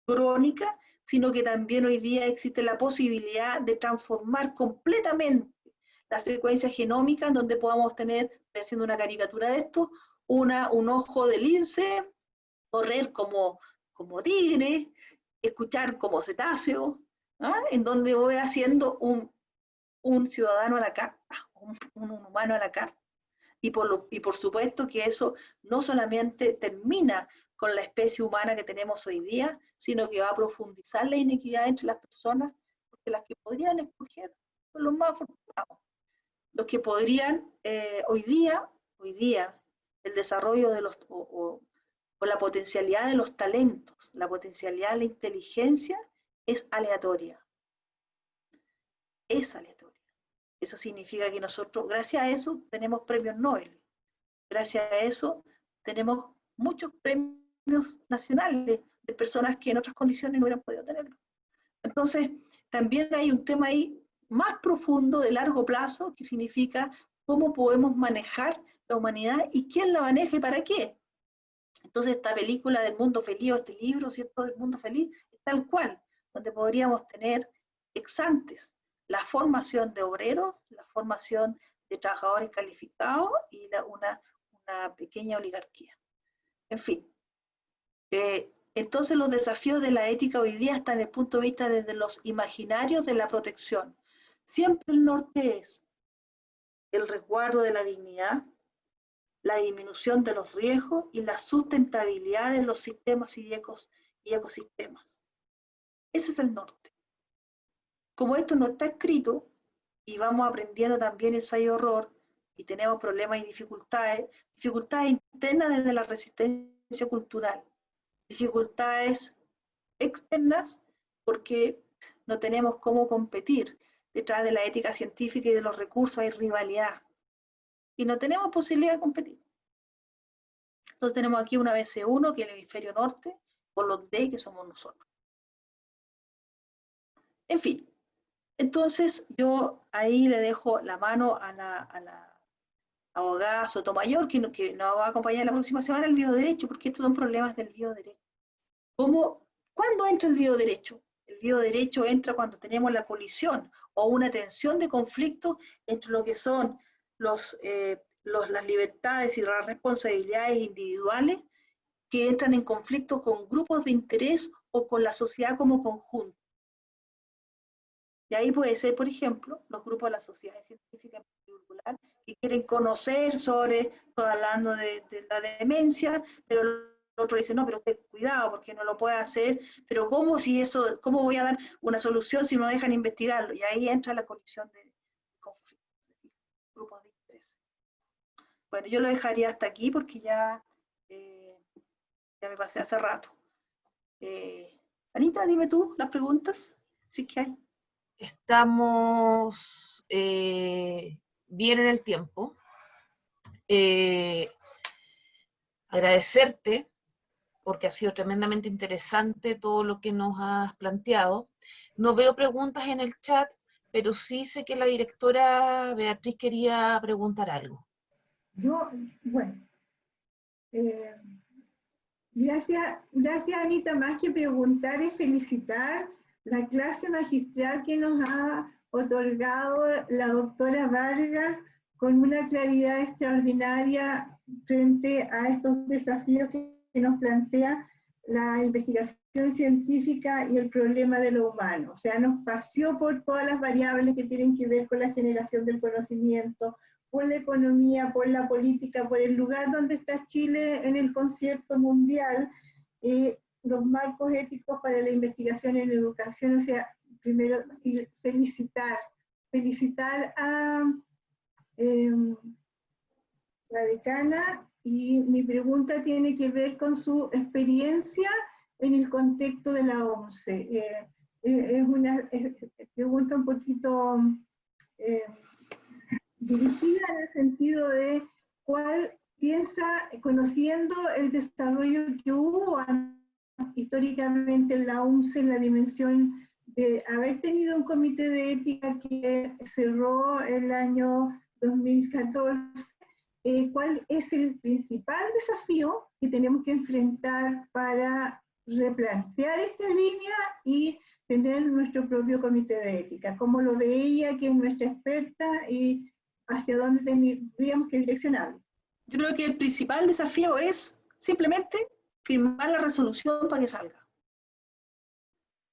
crónica, sino que también hoy día existe la posibilidad de transformar completamente la secuencia genómica en donde podamos tener, estoy haciendo una caricatura de esto, un ojo de lince, correr como tigre, escuchar como cetáceo, ¿ah? En donde voy haciendo un ciudadano a la carta, un humano a la carta. Y por supuesto que eso no solamente termina con la especie humana que tenemos hoy día, sino que va a profundizar la inequidad entre las personas, porque las que podrían escoger son los más afortunados. Los que podrían, hoy día, el desarrollo de o la potencialidad de los talentos, la potencialidad de la inteligencia es aleatoria. Es aleatoria. Eso significa que nosotros, gracias a eso, tenemos premios Nobel. Gracias a eso, tenemos muchos premios nacionales de personas que en otras condiciones no hubieran podido tenerlo. Entonces, también hay un tema ahí más profundo, de largo plazo, que significa cómo podemos manejar la humanidad y quién la maneja y para qué. Entonces, esta película del mundo feliz, o este libro, ¿cierto?, del mundo feliz, es tal cual, donde podríamos tener ex antes la formación de obreros, la formación de trabajadores calificados y una pequeña oligarquía. En fin, entonces los desafíos de la ética hoy día están desde el punto de vista desde los imaginarios de la protección. Siempre el norte es el resguardo de la dignidad, la disminución de los riesgos y la sustentabilidad de los sistemas y ecosistemas. Ese es el norte. Como esto no está escrito, y vamos aprendiendo también ensayo-error, y tenemos problemas y dificultades internas desde la resistencia cultural, dificultades externas porque no tenemos cómo competir. Detrás de la ética científica y de los recursos hay rivalidad, y no tenemos posibilidad de competir. Entonces tenemos aquí una BC1, que es el hemisferio norte, por los D, que somos nosotros. En fin, entonces yo ahí le dejo la mano a la abogada Sotomayor, que nos va a acompañar la próxima semana el bioderecho, porque estos son problemas del bioderecho. ¿Cuándo entra el bioderecho? El bioderecho entra cuando tenemos la colisión o una tensión de conflicto entre lo que son las libertades y las responsabilidades individuales que entran en conflicto con grupos de interés o con la sociedad como conjunto. Y ahí puede ser, por ejemplo, los grupos de la sociedad científica en particular que quieren conocer sobre, estoy hablando de la demencia, pero el otro dice, no, pero usted cuidado porque no lo puede hacer, pero ¿cómo voy a dar una solución si no dejan investigarlo? Y ahí entra la colisión de conflictos, grupos de interés. Bueno, yo lo dejaría hasta aquí porque ya me pasé hace rato. Anita, dime tú las preguntas, si es que hay. Estamos bien en el tiempo. Agradecerte porque ha sido tremendamente interesante todo lo que nos has planteado. No veo preguntas en el chat, pero sí sé que la directora Beatriz quería preguntar algo. Gracias Anita, más que preguntar es felicitar la clase magistral que nos ha otorgado la doctora Vargas con una claridad extraordinaria frente a estos desafíos que nos plantea la investigación científica y el problema de lo humano. O sea, nos paseó por todas las variables que tienen que ver con la generación del conocimiento, por la economía, por la política, por el lugar donde está Chile en el concierto mundial, los marcos éticos para la investigación en educación. O sea, primero felicitar a la decana, y mi pregunta tiene que ver con su experiencia en el contexto de la OMCE. Es una pregunta un poquito dirigida en el sentido de cuál piensa, conociendo el desarrollo que hubo históricamente en la OMCE, en la dimensión de haber tenido un comité de ética que cerró el año 2014, cuál es el principal desafío que tenemos que enfrentar para replantear esta línea y tener nuestro propio comité de ética. ¿Cómo lo ve ella, que es nuestra experta, y hacia dónde tendríamos que direccionarlo? Yo creo que el principal desafío es simplemente firmar la resolución para que salga.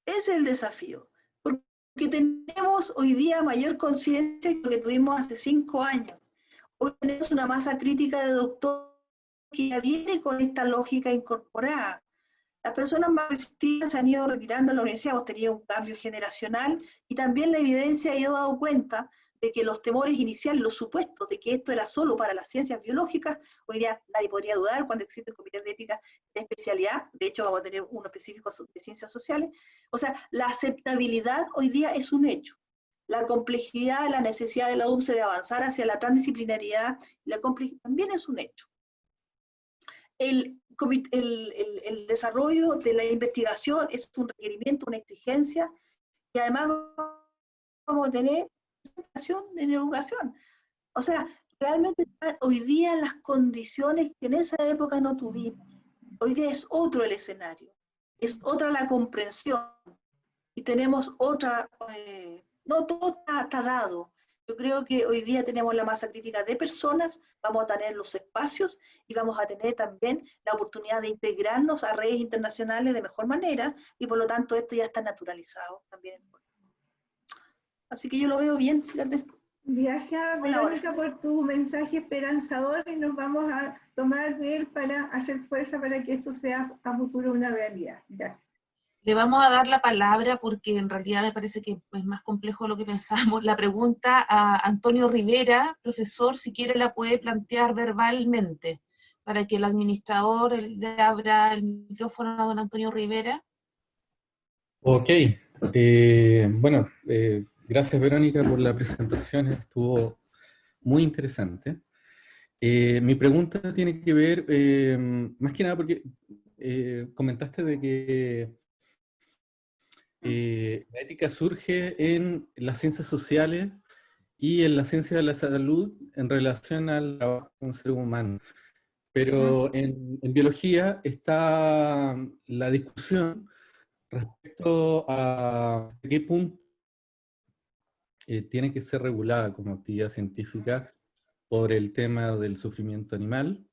Ese es el desafío, porque tenemos hoy día mayor conciencia que lo que tuvimos hace 5 años. Hoy tenemos una masa crítica de doctores que ya viene con esta lógica incorporada. Las personas más resistidas se han ido retirando de la universidad, hemos tenido un cambio generacional, y también la evidencia ha ido dando cuenta de que los temores iniciales, los supuestos de que esto era solo para las ciencias biológicas, hoy día nadie podría dudar cuando existen comités de ética de especialidad. De hecho vamos a tener uno específico de ciencias sociales. O sea, la aceptabilidad hoy día es un hecho. La complejidad, la necesidad de la OMCE de avanzar hacia la transdisciplinariedad, la complejidad también es un hecho. El desarrollo de la investigación es un requerimiento, una exigencia, y además vamos a tener en educación. O sea, realmente hoy día las condiciones que en esa época no tuvimos, hoy día es otro el escenario, es otra la comprensión, y tenemos otra, no todo está dado. Yo creo que hoy día tenemos la masa crítica de personas, vamos a tener los espacios y vamos a tener también la oportunidad de integrarnos a redes internacionales de mejor manera, y por lo tanto esto ya está naturalizado también. Así que yo lo veo bien, fíjate, Gracias, Verónica, por tu mensaje esperanzador y nos vamos a tomar de él para hacer fuerza para que esto sea a futuro una realidad. Gracias. Le vamos a dar la palabra porque en realidad me parece que es más complejo de lo que pensamos. La pregunta a Antonio Rivera, profesor, si quiere la puede plantear verbalmente para que el administrador le abra el micrófono a don Antonio Rivera. Ok, bueno, gracias Verónica por la presentación, estuvo muy interesante. Mi pregunta tiene que ver, más que nada porque comentaste de que la ética surge en las ciencias sociales y en la ciencia de la salud en relación al trabajo con un ser humano. Pero en biología está la discusión respecto a qué punto tiene que ser regulada como actividad científica por el tema del sufrimiento animal,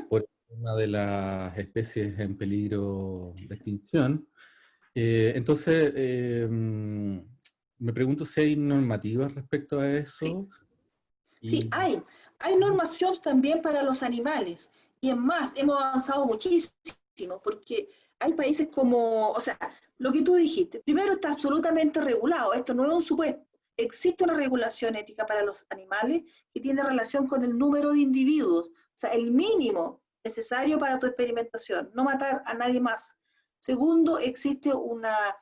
por el tema de las especies en peligro de extinción. Entonces, me pregunto si hay normativas respecto a eso. Sí, hay normación también para los animales. Y es más, hemos avanzado muchísimo, porque hay países como, o sea, lo que tú dijiste, primero está absolutamente regulado, esto no es un supuesto. Existe una regulación ética para los animales que tiene relación con el número de individuos, o sea, el mínimo necesario para tu experimentación, no matar a nadie más. Segundo, existe una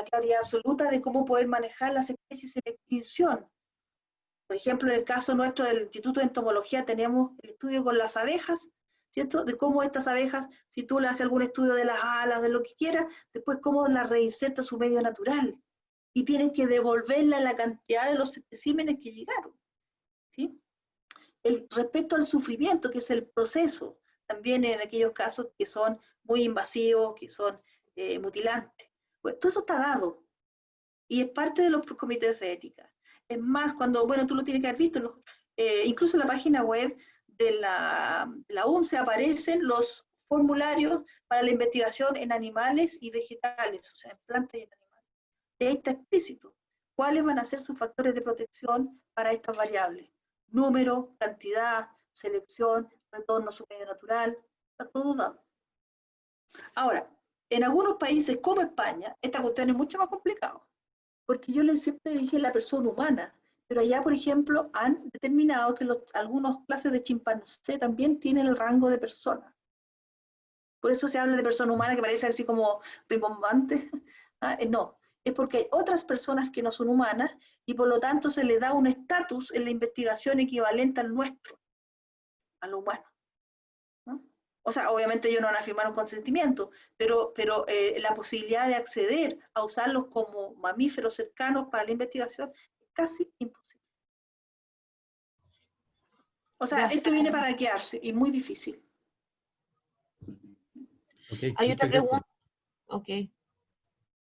claridad absoluta de cómo poder manejar las especies en extinción. Por ejemplo, en el caso nuestro del Instituto de Entomología tenemos el estudio con las abejas, ¿cierto? De cómo estas abejas, si tú le haces algún estudio de las alas, de lo que quieras, después cómo las reinserta a su medio natural. Y tienen que devolverla la cantidad de los especímenes que llegaron, ¿sí? Respecto al sufrimiento, que es el proceso, también en aquellos casos que son muy invasivos, que son mutilantes. Pues todo eso está dado. Y es parte de los comités de ética. Es más, cuando, bueno, tú lo tienes que haber visto, incluso en la página web de la UMSE aparecen los formularios para la investigación en animales y vegetales, o sea, en plantas y en animales. Y ahí está explícito cuáles van a ser sus factores de protección para estas variables. Número, cantidad, selección, retorno a su medio natural, está todo dado. Ahora, en algunos países como España, esta cuestión es mucho más complicada. Porque yo siempre dije la persona humana, pero allá, por ejemplo, han determinado que algunas clases de chimpancé también tienen el rango de persona. Por eso se habla de persona humana, que parece así como rimbombante. No, es porque hay otras personas que no son humanas y por lo tanto se le da un estatus en la investigación equivalente al nuestro, a lo humano. ¿No? O sea, obviamente ellos no van a firmar un consentimiento, pero la posibilidad de acceder a usarlos como mamíferos cercanos para la investigación es casi imposible. O sea, Gracias. esto viene para quedarse y muy difícil. Okay, Hay otra pregunta. Okay.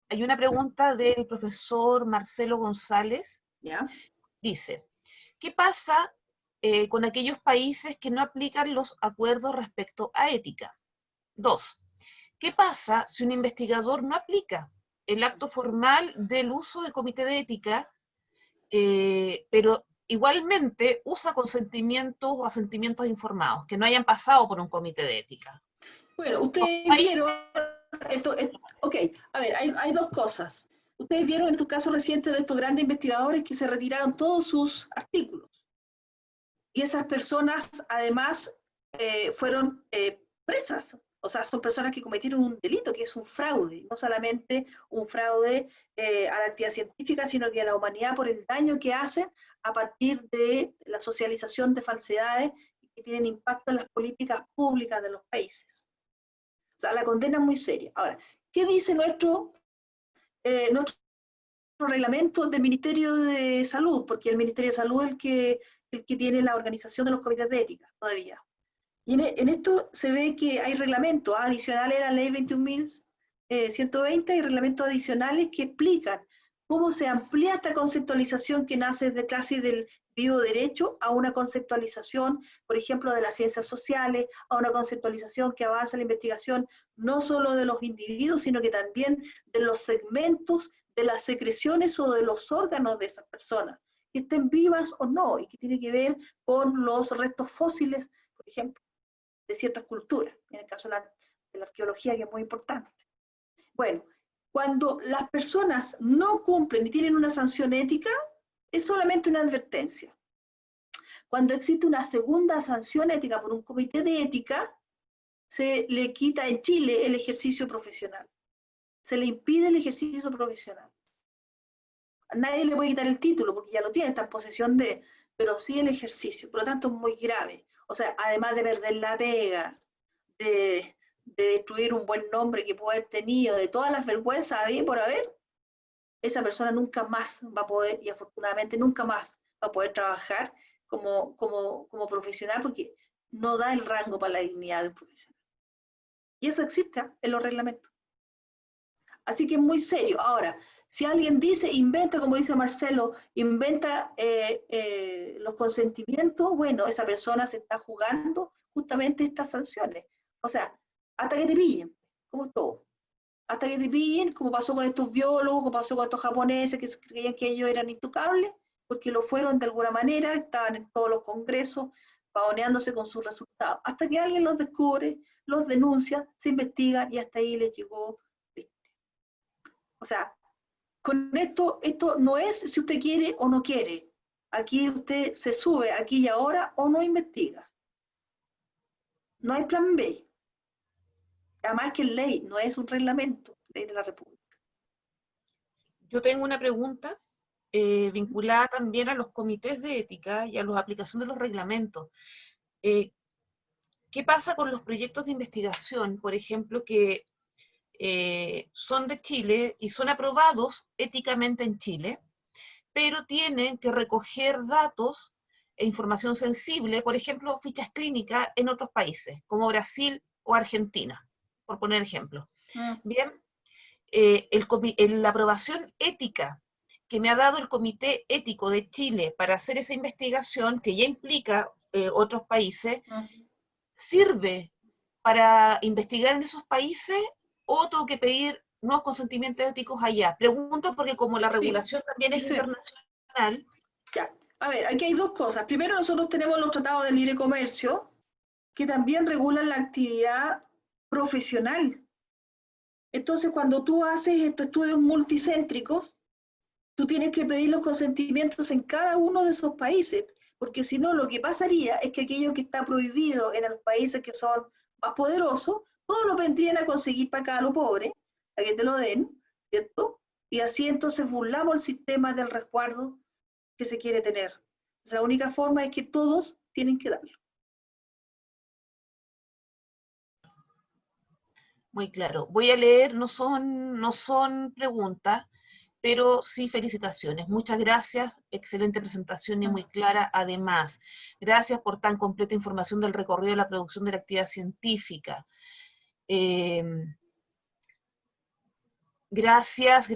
Hay una pregunta del profesor Marcelo González. ¿Ya? Dice, ¿qué pasa con aquellos países que no aplican los acuerdos respecto a ética? 2. ¿Qué pasa si un investigador no aplica el acto formal del uso de comité de ética, pero igualmente usa consentimientos o asentimientos informados, que no hayan pasado por un comité de ética? Bueno, ustedes vieron, ok, a ver, hay dos cosas. Ustedes vieron en tu caso reciente de estos grandes investigadores que se retiraron todos sus artículos. Y esas personas, además, fueron presas. O sea, son personas que cometieron un delito, que es un fraude. No solamente un fraude a la actividad científica, sino que a la humanidad por el daño que hacen a partir de la socialización de falsedades que tienen impacto en las políticas públicas de los países. O sea, la condena es muy seria. Ahora, ¿qué dice nuestro reglamento del Ministerio de Salud? Porque el Ministerio de Salud es el que tiene la organización de los comités de ética todavía. Y en esto se ve que hay reglamentos adicionales a la ley 21.120 y reglamentos adicionales que explican cómo se amplía esta conceptualización que nace de casi del debido derecho a una conceptualización, por ejemplo, de las ciencias sociales, a una conceptualización que avanza la investigación no solo de los individuos, sino que también de los segmentos, de las secreciones o de los órganos de esas personas, que estén vivas o no, y que tiene que ver con los restos fósiles, por ejemplo, de ciertas culturas, en el caso de la arqueología, que es muy importante. Bueno, cuando las personas no cumplen y tienen una sanción ética, es solamente una advertencia. Cuando existe una segunda sanción ética por un comité de ética, se le quita en Chile el ejercicio profesional. Se le impide el ejercicio profesional. A nadie le puede quitar el título porque ya lo tiene, está en posesión de, pero sí el ejercicio. Por lo tanto, es muy grave. O sea, además de perder la pega, de destruir un buen nombre que puede haber tenido, de todas las vergüenzas había por haber, esa persona nunca más va a poder, y afortunadamente nunca más va a poder trabajar como profesional, porque no da el rango para la dignidad de un profesional. Y eso existe en los reglamentos. Así que es muy serio. Ahora, si alguien dice, inventa, como dice Marcelo, inventa los consentimientos, bueno, esa persona se está jugando justamente estas sanciones. O sea, hasta que te pillen, como todo. Hasta que te pillen, como pasó con estos biólogos, como pasó con estos japoneses que creían que ellos eran intocables, porque lo fueron de alguna manera, estaban en todos los congresos, pavoneándose con sus resultados. Hasta que alguien los descubre, los denuncia, se investiga y hasta ahí les llegó. O sea, con esto no es si usted quiere o no quiere. Aquí usted se sube aquí y ahora o no investiga. No hay plan B. Además que ley no es un reglamento, ley de la República. Yo tengo una pregunta vinculada también a los comités de ética y a la aplicación de los reglamentos. ¿Qué pasa con los proyectos de investigación, por ejemplo, que son de Chile y son aprobados éticamente en Chile, pero tienen que recoger datos e información sensible, por ejemplo, fichas clínicas en otros países, como Brasil o Argentina, por poner ejemplo? Bien, la aprobación ética que me ha dado el Comité Ético de Chile para hacer esa investigación, que ya implica otros países, ¿sirve para investigar en esos países o tengo que pedir nuevos consentimientos éticos allá? Pregunto porque como la regulación también es internacional. Ya. A ver, aquí hay dos cosas. Primero, nosotros tenemos los tratados de libre comercio que también regulan la actividad profesional. Entonces, cuando tú haces estos estudios multicéntricos, tú tienes que pedir los consentimientos en cada uno de esos países, porque si no, lo que pasaría es que aquello que está prohibido en los países que son más poderosos, todos lo vendrían a conseguir para acá a lo pobre, a que te lo den, ¿cierto? Y así entonces burlamos el sistema del resguardo que se quiere tener. O sea, la única forma es que todos tienen que darlo. Muy claro. Voy a leer, no son preguntas, pero sí felicitaciones. Muchas gracias, excelente presentación y muy clara. Además, gracias por tan completa información del recorrido de la producción de la actividad científica. Gracias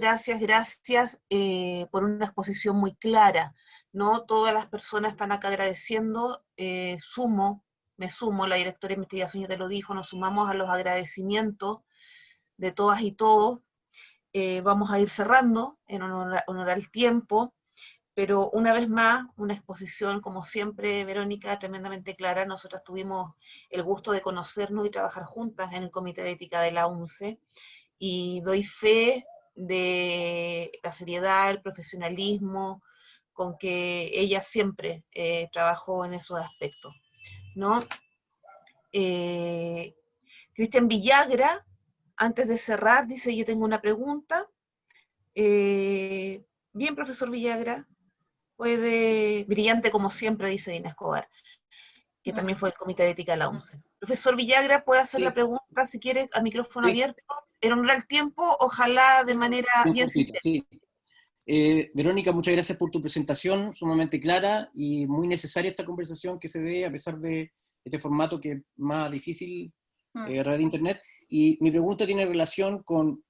por una exposición muy clara, ¿no? Todas las personas están acá agradeciendo, me sumo, la directora de investigación ya te lo dijo, nos sumamos a los agradecimientos de todas y todos. Vamos a ir cerrando en honor al tiempo, pero una vez más, una exposición, como siempre, Verónica, tremendamente clara. Nosotras tuvimos el gusto de conocernos y trabajar juntas en el Comité de Ética de la UNCE, y doy fe de la seriedad, el profesionalismo con que ella siempre trabajó en esos aspectos, ¿no? Cristian Villagra, antes de cerrar, dice, yo tengo una pregunta. Bien, profesor Villagra, brillante como siempre, dice Dina Escobar, que también fue del Comité de Ética de la UNCE. Profesor Villagra, puede hacer la pregunta, si quiere, a micrófono abierto, en honor al tiempo, ojalá de manera bien sintética. Verónica, muchas gracias por tu presentación, sumamente clara y muy necesaria esta conversación que se dé a pesar de este formato que es más difícil a través de internet. Y mi pregunta tiene relación con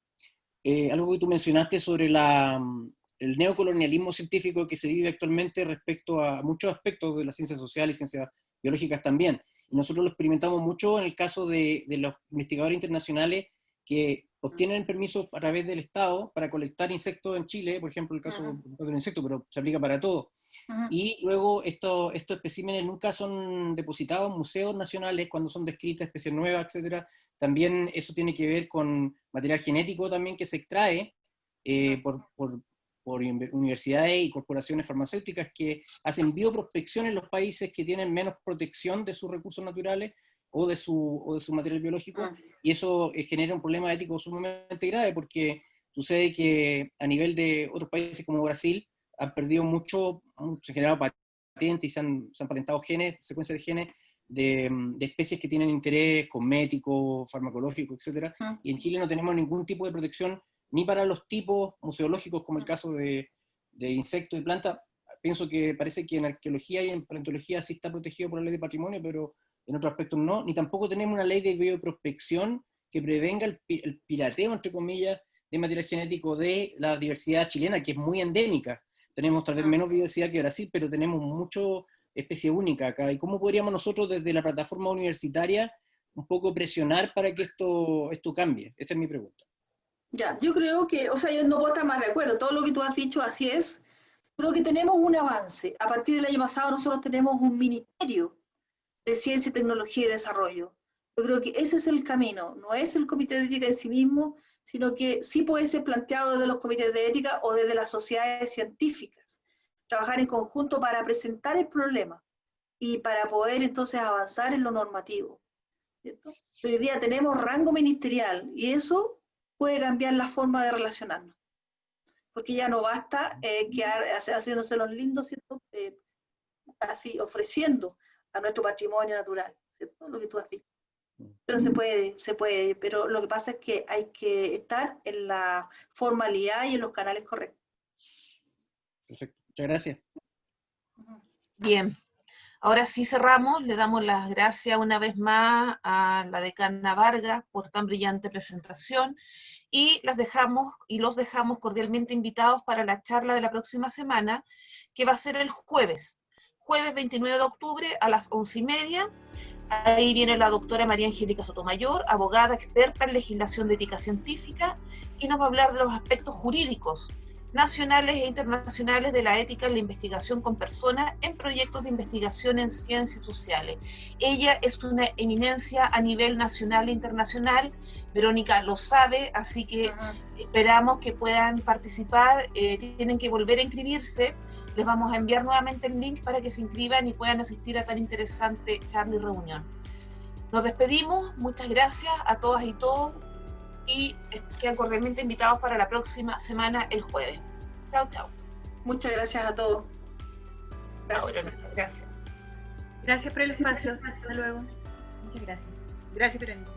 algo que tú mencionaste sobre el neocolonialismo científico que se vive actualmente respecto a muchos aspectos de las ciencias sociales y ciencias biológicas también. Y nosotros lo experimentamos mucho en el caso de los investigadores internacionales que obtienen permisos a través del Estado para colectar insectos en Chile, por ejemplo, el caso del insecto, pero se aplica para todo. Y luego estos especímenes nunca son depositados en museos nacionales cuando son descritas especies nuevas, etcétera. También eso tiene que ver con material genético también que se extrae por universidades y corporaciones farmacéuticas que hacen bioprospección en los países que tienen menos protección de sus recursos naturales o de su material biológico, y eso genera un problema ético sumamente grave, porque sucede que a nivel de otros países como Brasil han perdido mucho, se han generado patentes y se han patentado genes, secuencias de genes de especies que tienen interés cosmético, farmacológico, etc. Y en Chile no tenemos ningún tipo de protección ni para los tipos museológicos, como el caso de insectos y plantas. Pienso que parece que en arqueología y en paleontología sí está protegido por la ley de patrimonio, pero en otros aspectos no, ni tampoco tenemos una ley de bioprospección que prevenga el pirateo, entre comillas, de material genético de la diversidad chilena, que es muy endémica. Tenemos tal vez menos biodiversidad que Brasil, pero tenemos mucho especie única acá. ¿Y cómo podríamos nosotros desde la plataforma universitaria un poco presionar para que esto cambie? Esa es mi pregunta. Ya, yo creo que, o sea, yo no puedo estar más de acuerdo, todo lo que tú has dicho así es. Creo que tenemos un avance. A partir del año pasado nosotros tenemos un ministerio de Ciencia, Tecnología y Desarrollo. Yo creo que ese es el camino, no es el comité de ética en sí mismo, sino que sí puede ser planteado desde los comités de ética o desde las sociedades científicas. Trabajar en conjunto para presentar el problema y para poder entonces avanzar en lo normativo, ¿cierto? Hoy día tenemos rango ministerial y eso puede cambiar la forma de relacionarnos. Porque ya no basta quedar haciéndose los lindos, ¿cierto? Así ofreciendo a nuestro patrimonio natural, ¿cierto? Lo que tú has dicho. Pero se puede, pero lo que pasa es que hay que estar en la formalidad y en los canales correctos. Perfecto, muchas gracias. Bien, ahora sí cerramos, le damos las gracias una vez más a la decana Vargas por tan brillante presentación y los dejamos cordialmente invitados para la charla de la próxima semana, que va a ser el jueves 29 de octubre a las 11:30. Ahí viene la doctora María Angélica Sotomayor, abogada experta en legislación de ética científica, y nos va a hablar de los aspectos jurídicos nacionales e internacionales de la ética en la investigación con personas en proyectos de investigación en ciencias sociales. Ella es una eminencia a nivel nacional e internacional, Verónica lo sabe, así que esperamos que puedan participar, tienen que volver a inscribirse. Les vamos a enviar nuevamente el link para que se inscriban y puedan asistir a tan interesante charla y reunión. Nos despedimos, muchas gracias a todas y todos y quedan cordialmente invitados para la próxima semana, el jueves. Chao, chao. Muchas gracias a todos. Gracias. Gracias. Gracias por el espacio. Hasta luego. Muchas gracias. Gracias, Verónica.